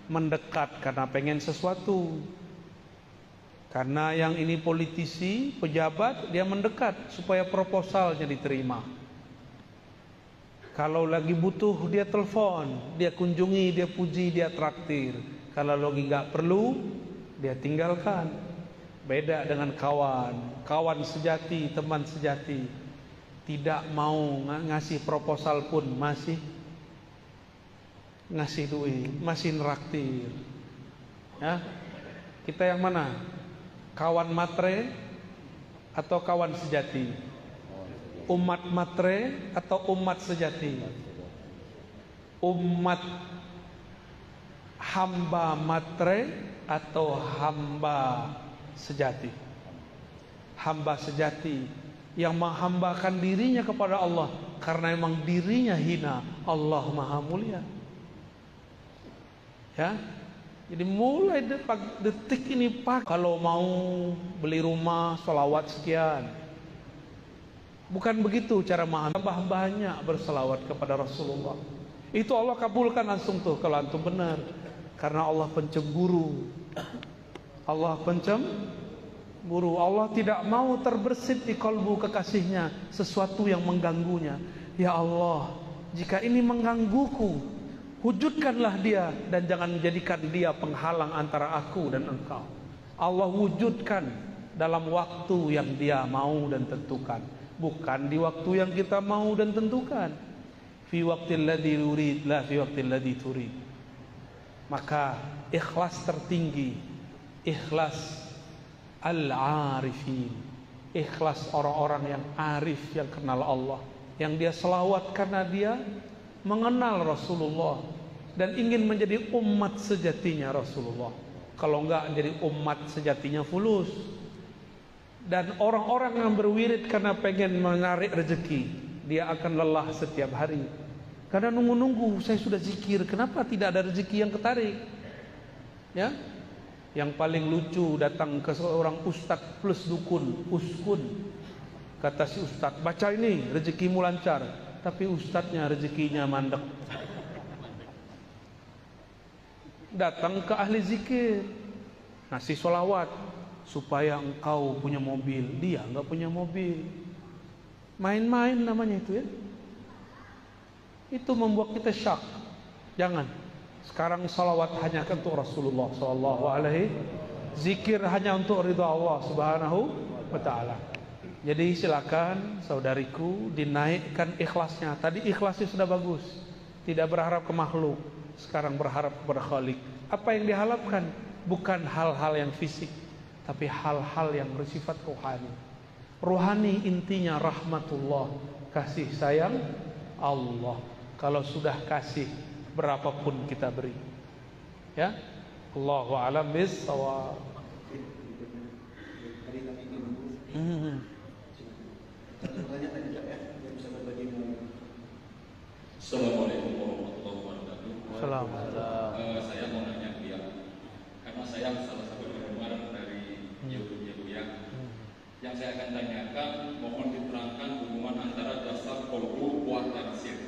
mendekat karena pengen sesuatu, karena yang ini politisi, pejabat, dia mendekat supaya proposalnya diterima. Kalau lagi butuh, dia telepon, dia kunjungi, dia puji, dia traktir. Kalau lagi nggak perlu, dia tinggalkan. Beda dengan kawan, kawan sejati, teman sejati. Tidak mau ngasih proposal pun masih ngasih duit, masih neraktir. Ya, kita yang mana? Kawan matre atau kawan sejati? Umat matre atau umat sejati? Umat hamba matre atau hamba sejati? Hamba sejati yang menghambakan dirinya kepada Allah karena memang dirinya hina, Allah maha mulia. Ya, jadi mulai detik ini Pak, kalau mau beli rumah sholawat sekian. Bukan begitu cara tambah banyak berselawat kepada Rasulullah. Itu Allah kabulkan langsung tuh kalau antum benar. Karena Allah pencemburu. Allah pencemburu. Allah tidak mau terbersit di kalbu kekasihnya sesuatu yang mengganggunya. Ya Allah, jika ini menggangguku, wujudkanlah dia dan jangan menjadikan dia penghalang antara aku dan engkau. Allah wujudkan dalam waktu yang dia mau dan tentukan, bukan di waktu yang kita mau dan tentukan. Fi waqtil ladzi yurid la fi waqtil ladzi turid. Maka ikhlas tertinggi, ikhlas al-arifin, ikhlas orang-orang yang arif, yang kenal Allah, yang dia selawat karena dia mengenal Rasulullah dan ingin menjadi umat sejatinya Rasulullah. Kalau enggak menjadi umat sejatinya fulus. Dan orang-orang yang berwirid karena pengen menarik rezeki, dia akan lelah setiap hari. Karena nunggu-nunggu, saya sudah zikir, kenapa tidak ada rezeki yang ketarik? Ya, yang paling lucu datang ke seorang ustadz plus dukun, uskun. Kata si ustadz, baca ini rezekimu lancar. Tapi ustadznya rezekinya mandek. Datang ke ahli zikir, ngasih sholawat supaya engkau punya mobil, dia enggak punya mobil. Main-main namanya itu ya. Itu membuat kita syak. Jangan. Sekarang salawat hanya untuk Rasulullah sallallahu alaihi, zikir hanya untuk ridha Allah subhanahu wa ta'ala. Jadi silakan saudariku dinaikkan ikhlasnya. Tadi ikhlasnya sudah bagus, tidak berharap ke makhluk, sekarang berharap kepada Khalik. Apa yang diharapkan bukan hal-hal yang fisik, tapi hal-hal yang bersifat rohani. Rohani intinya rahmatullah, kasih sayang Allah. Kalau sudah kasih, berapapun kita beri. Ya, Allahu a'lam bis-shawab. Assalamualaikum warahmatullahi wabarakatuh. Assalamualaikum. Saya mau nanya dia, karena saya salah satu penggemar dari Buya. Yang saya akan tanyakan, mohon diterangkan hubungan antara dasar kolbu wa tarsir.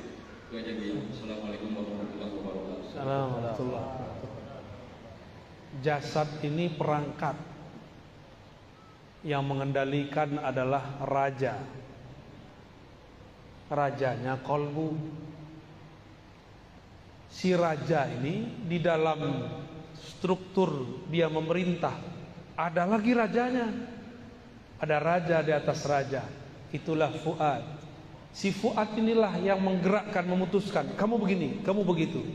Itu aja dia. Assalamualaikum warahmatullahi wabarakatuh. Assalamualaikum. Jasad ini perangkat, yang mengendalikan adalah raja. Rajanya kolbu. Si raja ini di dalam struktur dia memerintah, ada lagi rajanya. Ada raja di atas raja. Itulah fuad. Si fuad inilah yang menggerakkan, memutuskan. Kamu begini, kamu begitu.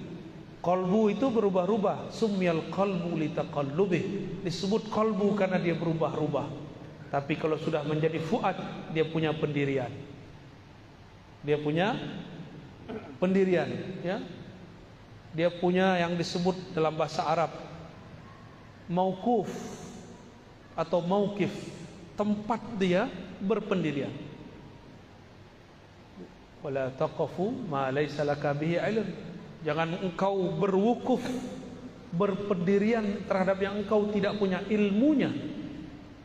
Kolbu itu berubah-ubah. Sumyal qalbu litaqallubih. Disebut kolbu karena dia berubah-ubah. Tapi kalau sudah menjadi fuad, dia punya pendirian. Dia punya pendirian, ya. Dia punya yang disebut dalam bahasa Arab mauquf atau mauqif, tempat dia berpendirian. Wala taqafu ma laysa laka bihi ilm. Jangan engkau berwukuf, berpendirian terhadap yang engkau tidak punya ilmunya.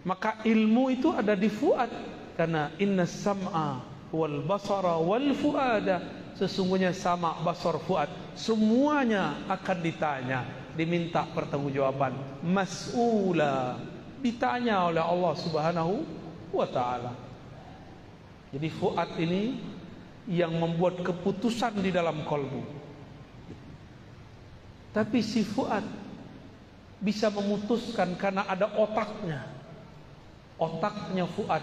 Maka ilmu itu ada di fuad, karena inna sam'a wal basara wal fuada, sesungguhnya sama, basar, fuad, semuanya akan ditanya, diminta pertanggungjawaban. Mas'ula, ditanya oleh Allah subhanahu wa ta'ala. Jadi fuad ini yang membuat keputusan di dalam kolbu. Tapi si fuad bisa memutuskan karena ada otaknya. Otaknya fuad,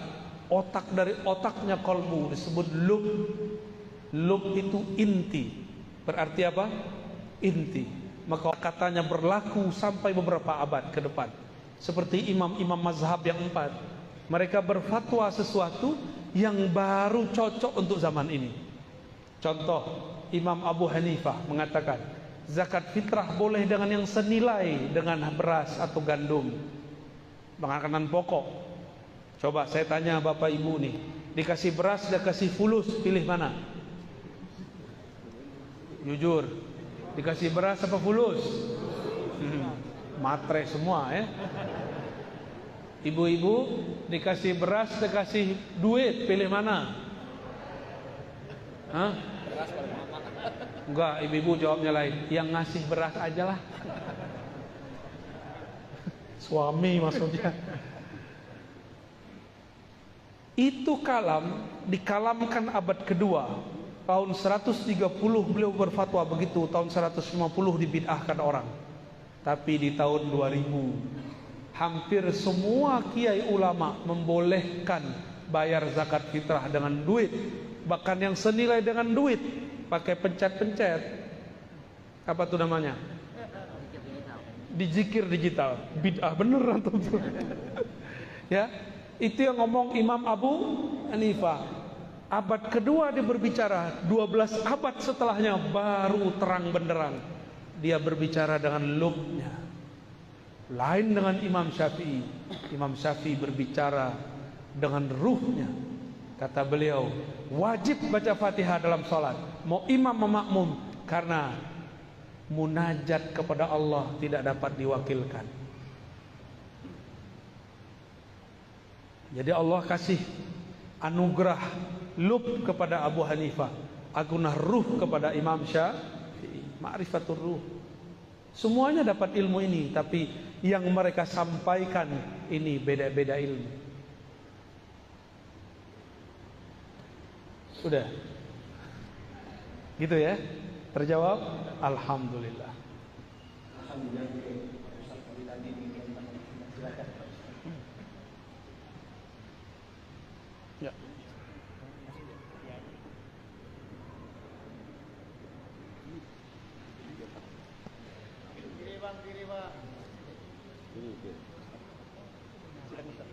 otak dari otaknya kolbu disebut lub. Lub itu inti. Berarti apa? Inti. Maka katanya berlaku sampai beberapa abad ke depan. Seperti imam-imam mazhab yang 4. Mereka berfatwa sesuatu yang baru cocok untuk zaman ini. Contoh, Imam Abu Hanifah mengatakan zakat fitrah boleh dengan yang senilai dengan beras atau gandum, makanan pokok. Coba saya tanya bapak ibu nih, dikasih beras, dikasih fulus, pilih mana? Jujur, dikasih beras apa fulus? Matre semua ya. Ibu-ibu dikasih beras, dikasih duit, pilih mana? Hah? Enggak, ibu-ibu jawabnya lain. Yang ngasih beras aja lah. Suami maksudnya. Itu kalam dikalamkan abad kedua. Tahun 130 beliau berfatwa begitu, tahun 150 dibid'ahkan orang. Tapi di tahun 2000 hampir semua kiai ulama membolehkan bayar zakat fitrah dengan duit, bahkan yang senilai dengan duit, pakai pencet-pencet. Apa tuh namanya? Dijikir digital. Bid'ah beneran tuh. Ya, itu yang ngomong Imam Abu Hanifah. Abad kedua dia berbicara, 12 abad setelahnya baru terang benderang dia berbicara dengan lubnya. Lain dengan Imam Syafi'i. Imam Syafi'i berbicara dengan ruhnya. Kata beliau, wajib baca Fatihah dalam salat, mau imam mau makmum, karena munajat kepada Allah tidak dapat diwakilkan. Jadi Allah kasih anugerah lub kepada Abu Hanifah, agunah ruh kepada Imam Syafi'i, ma'rifatul ruh. Semuanya dapat ilmu ini, tapi yang mereka sampaikan ini beda-beda ilmu. Sudah gitu ya, terjawab? Alhamdulillah. Alhamdulillah Ustaz kali tadi silakan. Ya. Kiri bang. Silakan Ustaz.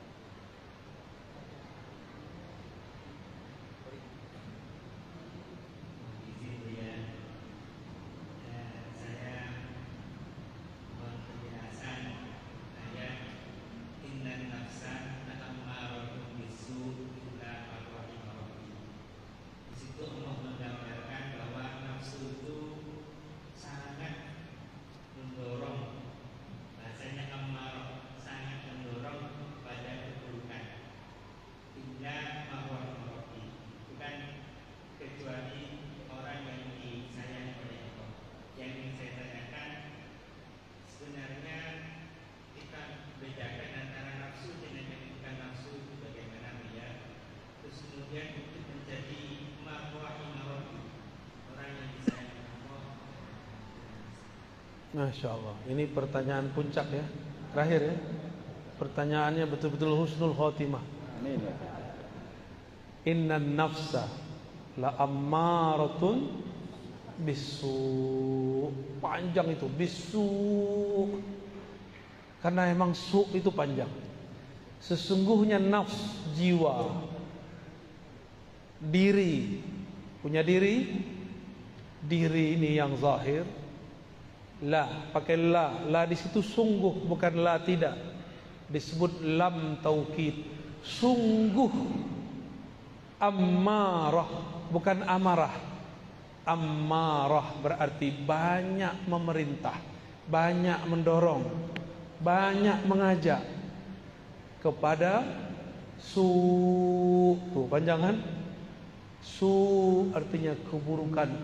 Masya Allah, ini pertanyaan puncak ya, terakhir ya. Pertanyaannya betul-betul husnul khotimah. Amin. Innan nafsa la ammaratun bisu. Panjang itu bisu, karena emang su itu panjang. Sesungguhnya nafs, jiwa, diri, punya diri ini yang zahir. La, pakai la di situ sungguh, bukan la tidak. Disebut lam taukid, sungguh. Ammarah, bukan amarah. Ammarah berarti banyak memerintah, banyak mendorong, banyak mengajak kepada su. Tuh panjangan. Su artinya keburukan.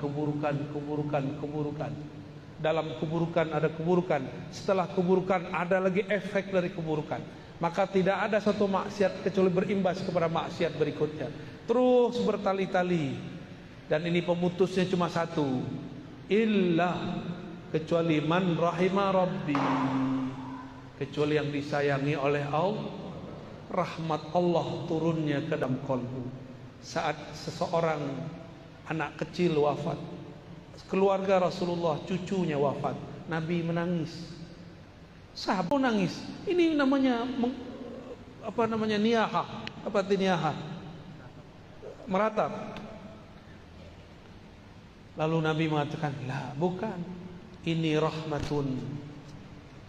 Dalam keburukan ada keburukan, setelah keburukan ada lagi efek dari keburukan. Maka tidak ada satu maksiat kecuali berimbas kepada maksiat berikutnya, terus bertali-tali. Dan ini pemutusnya cuma satu, illa, kecuali man rahima rabbi, kecuali yang disayangi oleh Allah. Rahmat Allah turunnya ke dalam kalbu saat seseorang anak kecil wafat. Keluarga Rasulullah, cucunya wafat, Nabi menangis, sahabat nangis. Ini namanya niyahah. Apa itu niyahah? Meratap. Lalu Nabi mengatakan, lah bukan, ini rahmatun,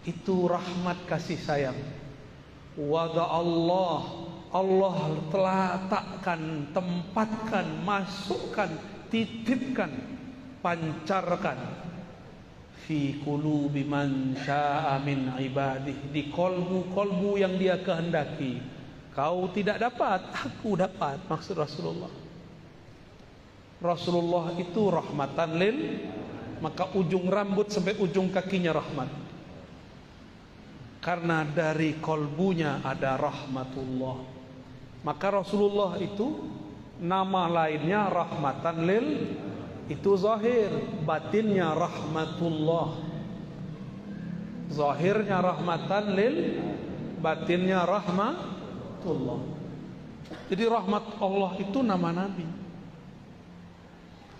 itu rahmat kasih sayang. Wada Allah telah takkan, tempatkan, masukkan, titipkan, pancarkan fi qulubi man syaa min ibadihi, di kolbu yang dia kehendaki. Kau tidak dapat, aku dapat, maksud Rasulullah itu rahmatan lil, maka ujung rambut sampai ujung kakinya rahmat, karena dari kolbunya ada rahmatullah. Maka Rasulullah itu nama lainnya rahmatan lil, itu zahir, batinnya rahmatullah. Zahirnya rahmatan lil, batinnya rahmatullah. Jadi rahmat Allah itu nama Nabi.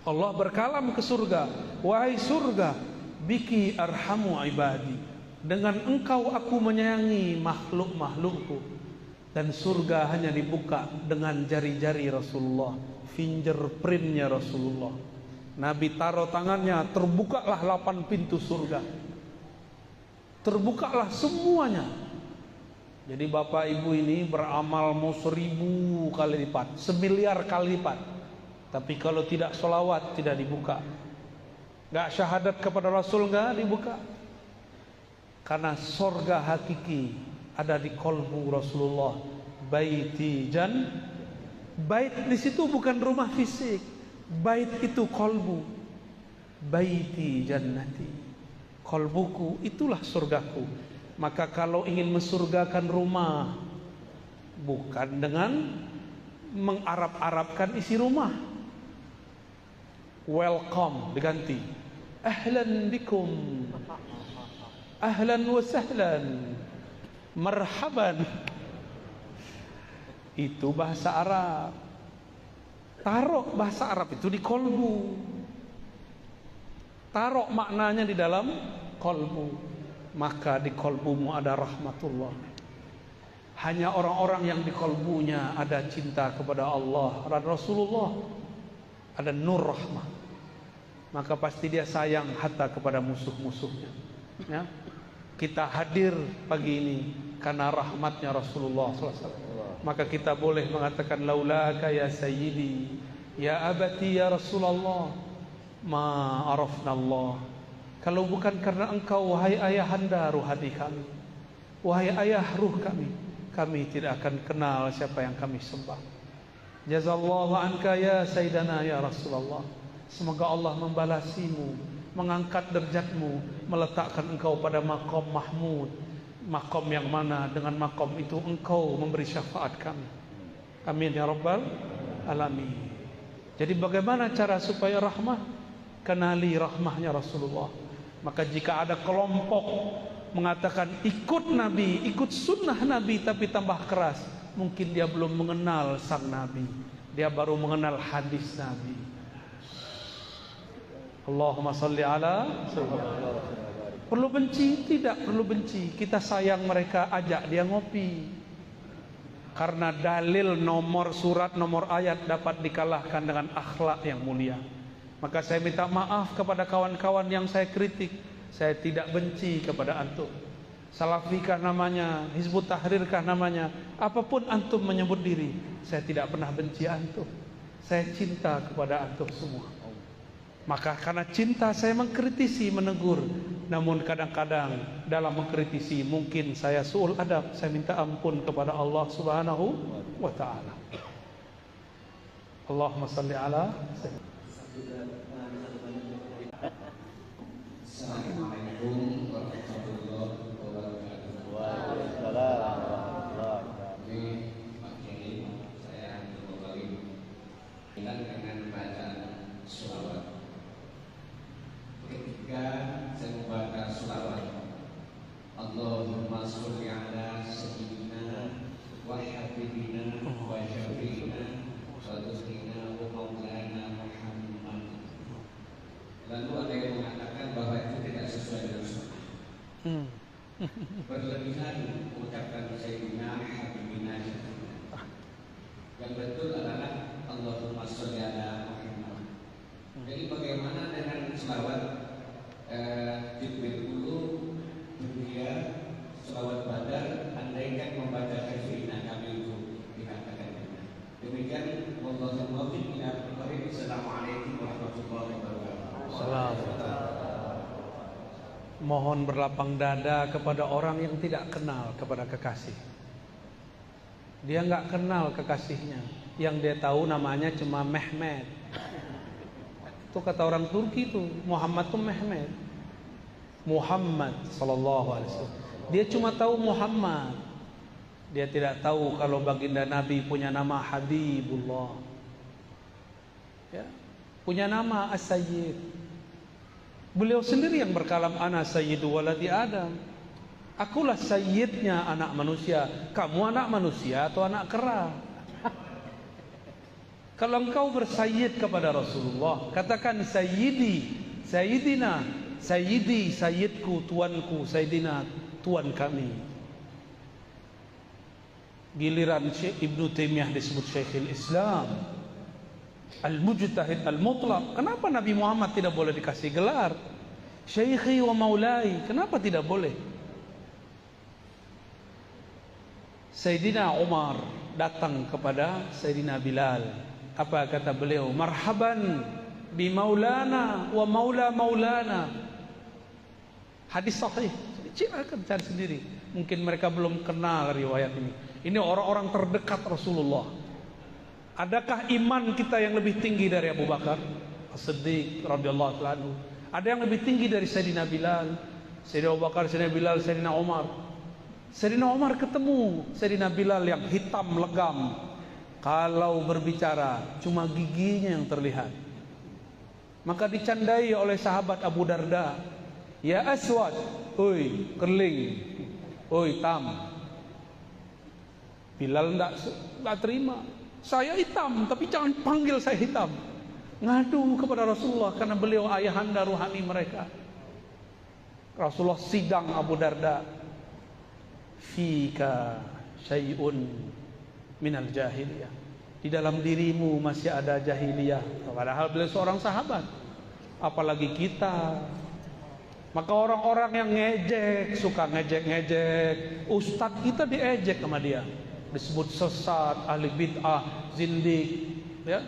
Allah berkalam ke surga, wahai surga, biki arhamu ibadi, dengan engkau aku menyayangi makhluk-makhlukku. Dan surga hanya dibuka dengan jari-jari Rasulullah, fingerprintnya Rasulullah. Nabi taruh tangannya, terbukalah 8 pintu surga, terbukalah semuanya. Jadi bapak ibu ini beramal mau 1000 kali lipat, 1.000.000 kali lipat. Tapi kalau tidak sholawat tidak dibuka, gak syahadat kepada Rasul gak dibuka. Karena surga hakiki ada di kolbu Rasulullah. Baiti jan, bait di situ bukan rumah fisik, bait itu kolbu. Baiti jannati, kolbuku itulah surgaku. Maka kalau ingin mensurgakan rumah, bukan dengan mengarab-arabkan isi rumah. Welcome diganti ahlan bikum, ahlan wa sahlan, marhaban. Itu bahasa Arab. Taruh bahasa Arab itu di kolbu. Taruh maknanya di dalam kolbu, maka di kolbumu ada rahmatullah. Hanya orang-orang yang di kolbunya ada cinta kepada Allah dan Rasulullah, ada nur rahmah, maka pasti dia sayang hatta kepada musuh-musuhnya. Ya? Kita hadir pagi ini karena rahmatnya Rasulullah SAW. Maka kita boleh mengatakan laulaka ya sayyidi ya abati ya Rasulullah ma arafna Allah. Kalau bukan karena engkau wahai ayahanda ruhani kami, wahai ayah ruh kami, kami tidak akan kenal siapa yang kami sembah. Jazallahu anka ya sayyidana ya Rasulullah. Semoga Allah membalasimu, mengangkat derajatmu, meletakkan engkau pada maqam mahmud. Makom yang mana dengan makom itu engkau memberi syafaat kami. Amin ya rabbal alamin. Jadi bagaimana cara supaya rahmah? Kenali rahmahnya Rasulullah. Maka jika ada kelompok mengatakan ikut Nabi, ikut sunnah Nabi tapi tambah keras, mungkin dia belum mengenal sang Nabi, dia baru mengenal hadis Nabi. Allahumma salli ala sayyidina. Perlu benci? Tidak perlu benci. Kita sayang mereka, ajak dia ngopi. Karena dalil nomor surat, nomor ayat dapat dikalahkan dengan akhlak yang mulia. Maka saya minta maaf kepada kawan-kawan yang saya kritik. Saya tidak benci kepada antum. Salafikah namanya, Hizbut Tahrirkah namanya, apapun antum menyebut diri, saya tidak pernah benci antum. Saya cinta kepada antum semua. Maka karena cinta saya mengkritisi, menegur. Namun kadang-kadang dalam mengkritisi mungkin saya su'ul adab. Saya minta ampun kepada Allah Subhanahu wa ta'ala. Allahumma salli ala Assalamualaikum warahmatullahi wabarakatuh. Waalaikumsalam. Ini Pak Kiai, saya kembali dengan bacaan sholawat. Ketika saya membaca sholawat, Allahumma sholli ala sayyidina wa habibina wa syafi'ina wa dhurrina wa maulana Muhammad. Lalu ada yang mengatakan bahwa itu tidak sesuai dengan sunnah. Berlebihan mengucapkan sayyidina habibina syafi'ina. Yang betul adalah Allahumma sholli ala Muhammad. Jadi bagaimana dengan sholawat Jibril dulu, dunia, sholawat badar, andaikan membaca sayyidina kami itu dikatakan benar. Demikian wallahu muwaffiq ila aqwamit. Assalamualaikum warahmatullahi wabarakatuh. Mohon berlapang dada kepada orang yang tidak kenal kepada kekasih. Dia nggak kenal kekasihnya. Yang dia tahu namanya cuma Mehmet. Itu kata orang Turki itu, Muhammad itu Mehmet. Muhammad sallallahu alaihi wasallam. Dia cuma tahu Muhammad. Dia tidak tahu kalau baginda Nabi punya nama Habibullah. Ya, punya nama As-Sayyid. Beliau sendiri yang berkalam ana sayyidu waladi Adam. Akulah sayyidnya anak manusia. Kamu anak manusia atau anak kera? Kalau engkau bersayyid kepada Rasulullah, katakan sayyidi, sayyidina, sayyidi, sayyidku, tuanku, sayyidina, tuan kami. Giliran Syekh Ibnu Taimiyah disebut Syekhul Islam, Al-Mujtahid Al-Mutlaq. Kenapa Nabi Muhammad tidak boleh dikasih gelar Syekhi wa Maulai? Kenapa tidak boleh? Sayyidina Umar datang kepada Sayyidina Bilal. Apa kata beliau? Marhaban bi maulana wa maula maulana. Hadis sahih. Silakan cari sendiri. Mungkin mereka belum kenal riwayat ini. Ini orang-orang terdekat Rasulullah. Adakah iman kita yang lebih tinggi dari Abu Bakar As-Siddiq radhiyallahu anhu? Ada yang lebih tinggi dari Sayyidina Bilal, Sayyidina Abu Bakar, Sayyidina Bilal, Sayyidina Umar. Sayyidina Umar ketemu Sayyidina Bilal yang hitam legam. Kalau berbicara cuma giginya yang terlihat. Maka dicandai oleh sahabat Abu Darda. Ya aswad, oi kerling, oi hitam. Bilal enggak terima. Saya hitam, tapi jangan panggil saya hitam. Ngadu kepada Rasulullah karena beliau ayahanda ruhani mereka. Rasulullah sidang Abu Darda. Fika syai'un minal jahiliyah. Di dalam dirimu masih ada jahiliyah. Padahal beliau seorang sahabat. Apalagi kita. Maka orang-orang yang ngejek, suka ngejek-ngejek, ustadz kita diejek sama dia. Disebut sesat, ahli bid'ah, zindik, ya.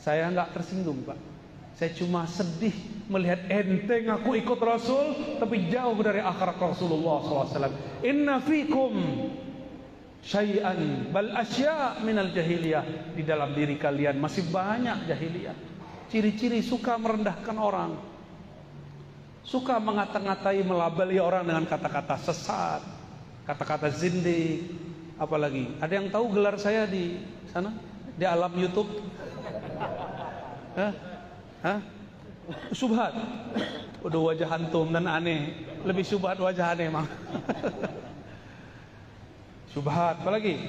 Saya enggak tersinggung, Pak. Saya cuma sedih melihat ente ngaku ikut Rasul tapi jauh dari akhlak Rasulullah SAW. Inna fikum syai'an bal asya' minal jahiliyah. Di dalam diri kalian masih banyak jahiliyah. Ciri-ciri suka merendahkan orang, suka mengata-ngatai, melabeli orang dengan kata-kata sesat, kata-kata zindik. Apalagi ada yang tahu gelar saya di sana di alam YouTube? Hah? Subhat. Udah wajah antum dan aneh. Lebih subhat wajah aneh mah. Subhat. Apalagi?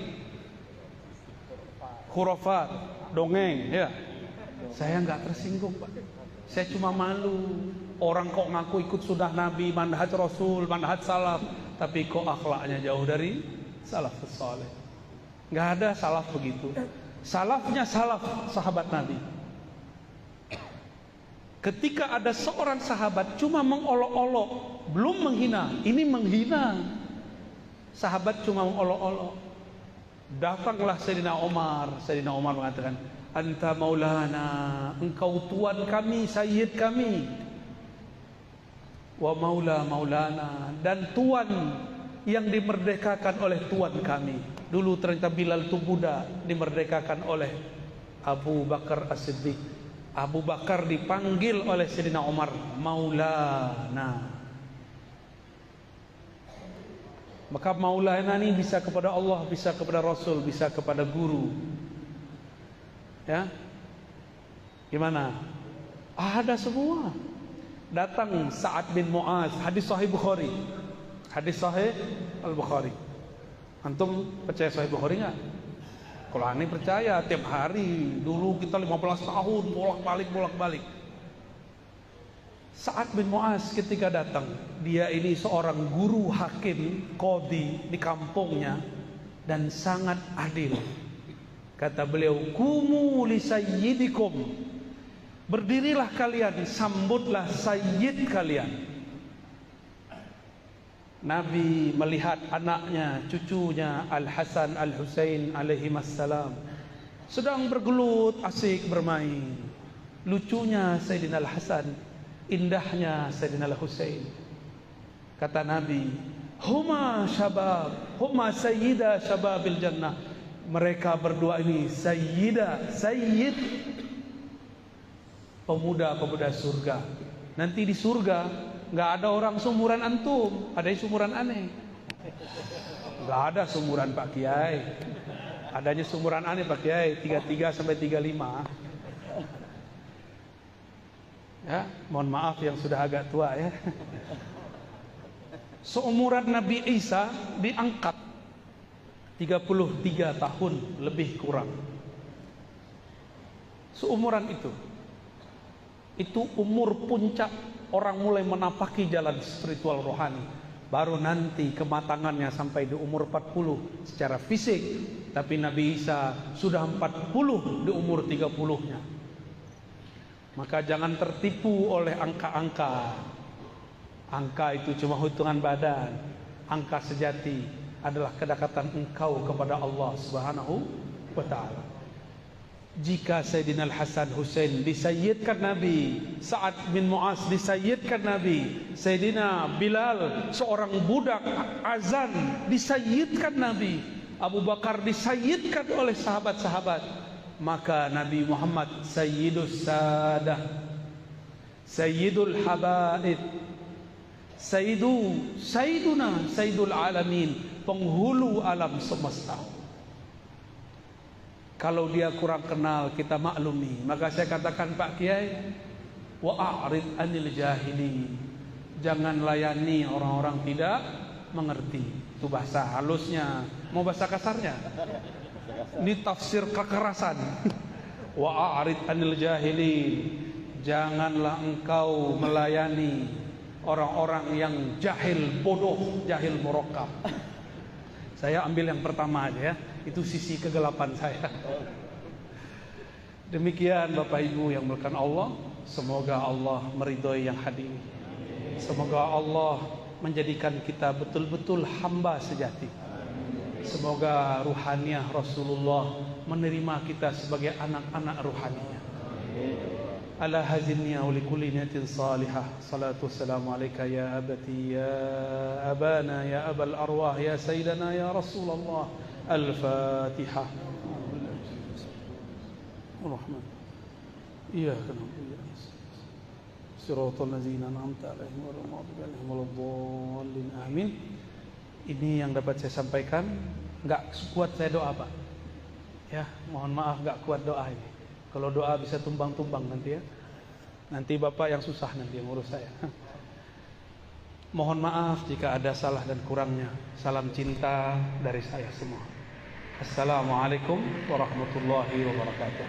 Khurafat, dongeng, ya. Saya enggak tersinggung, Pak. Saya cuma malu. Orang kok ngaku ikut sunnah Nabi, manhaj Rasul, manhaj salaf, tapi kok akhlaknya jauh dari salafus saleh. Enggak ada salaf begitu. Salafnya salaf sahabat Nabi. Ketika ada seorang sahabat cuma mengolok-olok, belum menghina, ini menghina. Sahabat cuma mengolok-olok. Datanglah Sayyidina Umar. Sayyidina Umar mengatakan, "Anta maulana, engkau tuan kami, sayyid kami. Wa maula maulana, dan tuan yang dimerdekakan oleh tuan kami." Dulu ternyata Bilal itu budak, dimerdekakan oleh Abu Bakar As-Siddiq. Abu Bakar dipanggil oleh Sayyidina Umar maulana. Maka maulana ini bisa kepada Allah, bisa kepada Rasul, bisa kepada guru. Ya, gimana? Ada semua. Datang Sa'ad bin Mu'az, hadis Sahih Bukhari, hadis Sahih Al-Bukhari. Antum percaya Sahih Bukhari nggak? Kalau aneh percaya, tiap hari. Dulu kita 15 tahun bolak-balik. Sa'ad bin Mu'az ketika datang, dia ini seorang guru hakim qadhi di kampungnya dan sangat adil. Kata beliau, "Kumu li sayyidikum." Berdirilah kalian, sambutlah sayyid kalian. Nabi melihat anaknya, cucunya Al-Hasan Al-Husain alaihimassalam sedang bergelut, asik bermain. Lucunya Sayyidina Al-Hasan, indahnya Sayyidina Al-Husain. Kata Nabi, "Huma syabab, huma sayyida syababil jannah." Mereka berdua ini sayyid pemuda-pemuda surga. Nanti di surga nggak ada orang sumuran antum, ada yang sumuran aneh. Nggak ada sumuran Pak Kiai, adanya sumuran aneh Pak Kiai, 33 sampai 35. Ya, mohon maaf yang sudah agak tua ya. Seumuran Nabi Isa diangkat 33 tahun lebih kurang. Seumuran itu umur puncak orang mulai menapaki jalan spiritual rohani. Baru nanti kematangannya sampai di umur 40 secara fisik. Tapi Nabi Isa sudah 40 di umur 30-nya. Maka jangan tertipu oleh angka-angka. Angka itu cuma hitungan badan. Angka sejati adalah kedekatan engkau kepada Allah Subhanahu wa ta'ala. Jika Sayyidina Al-Hasan Husain disayyidkan Nabi, Sa'ad bin Mu'az disayyidkan Nabi, Sayyidina Bilal seorang budak azan disayyidkan Nabi, Abu Bakar disayyidkan oleh sahabat-sahabat, maka Nabi Muhammad Sayyidus Sadah, Sayyidul Habaib, Sayyiduna Sayyidul Alamin, penghulu alam semesta. Kalau dia kurang kenal, kita maklumi. Maka saya katakan Pak Kiai, wa a'rid 'anil jahilin. Jangan layani orang-orang tidak mengerti. Itu bahasa halusnya. Mau bahasa kasarnya? Ini tafsir kekerasan. Wa a'rid 'anil jahilin. Janganlah engkau melayani orang-orang yang jahil, bodoh, jahil murakkab. Saya ambil yang pertama aja ya. Itu sisi kegelapan saya. Demikian Bapak Ibu yang melakukan Allah. Semoga Allah meridhoi yang hadir. Semoga Allah menjadikan kita betul-betul hamba sejati. Semoga ruhaniah Rasulullah menerima kita sebagai anak-anak ruhaniah. Ala hazinniya wa likulli niyatin salihah. Salatu wassalamu alaika ya abati ya abana ya abal arwah ya sayyidana ya Rasulullah. Al-Fatihah. Ar-Rahman. Iyyaka na'budu wa iyyaka nasta'in. Shiratal ladzina an'amta 'alaihim ghairil maghdubi 'alaihim waladdallin. Amin. Ini yang dapat saya sampaikan. Enggak kuat saya doa, Pak. Ya, mohon maaf enggak kuat doa ini. Kalau doa bisa tumbang-tumbang nanti ya. Nanti Bapak yang susah nanti yang urus saya. Mohon maaf jika ada salah dan kurangnya. Salam cinta dari saya semua. Assalamualaikum warahmatullahi wabarakatuh.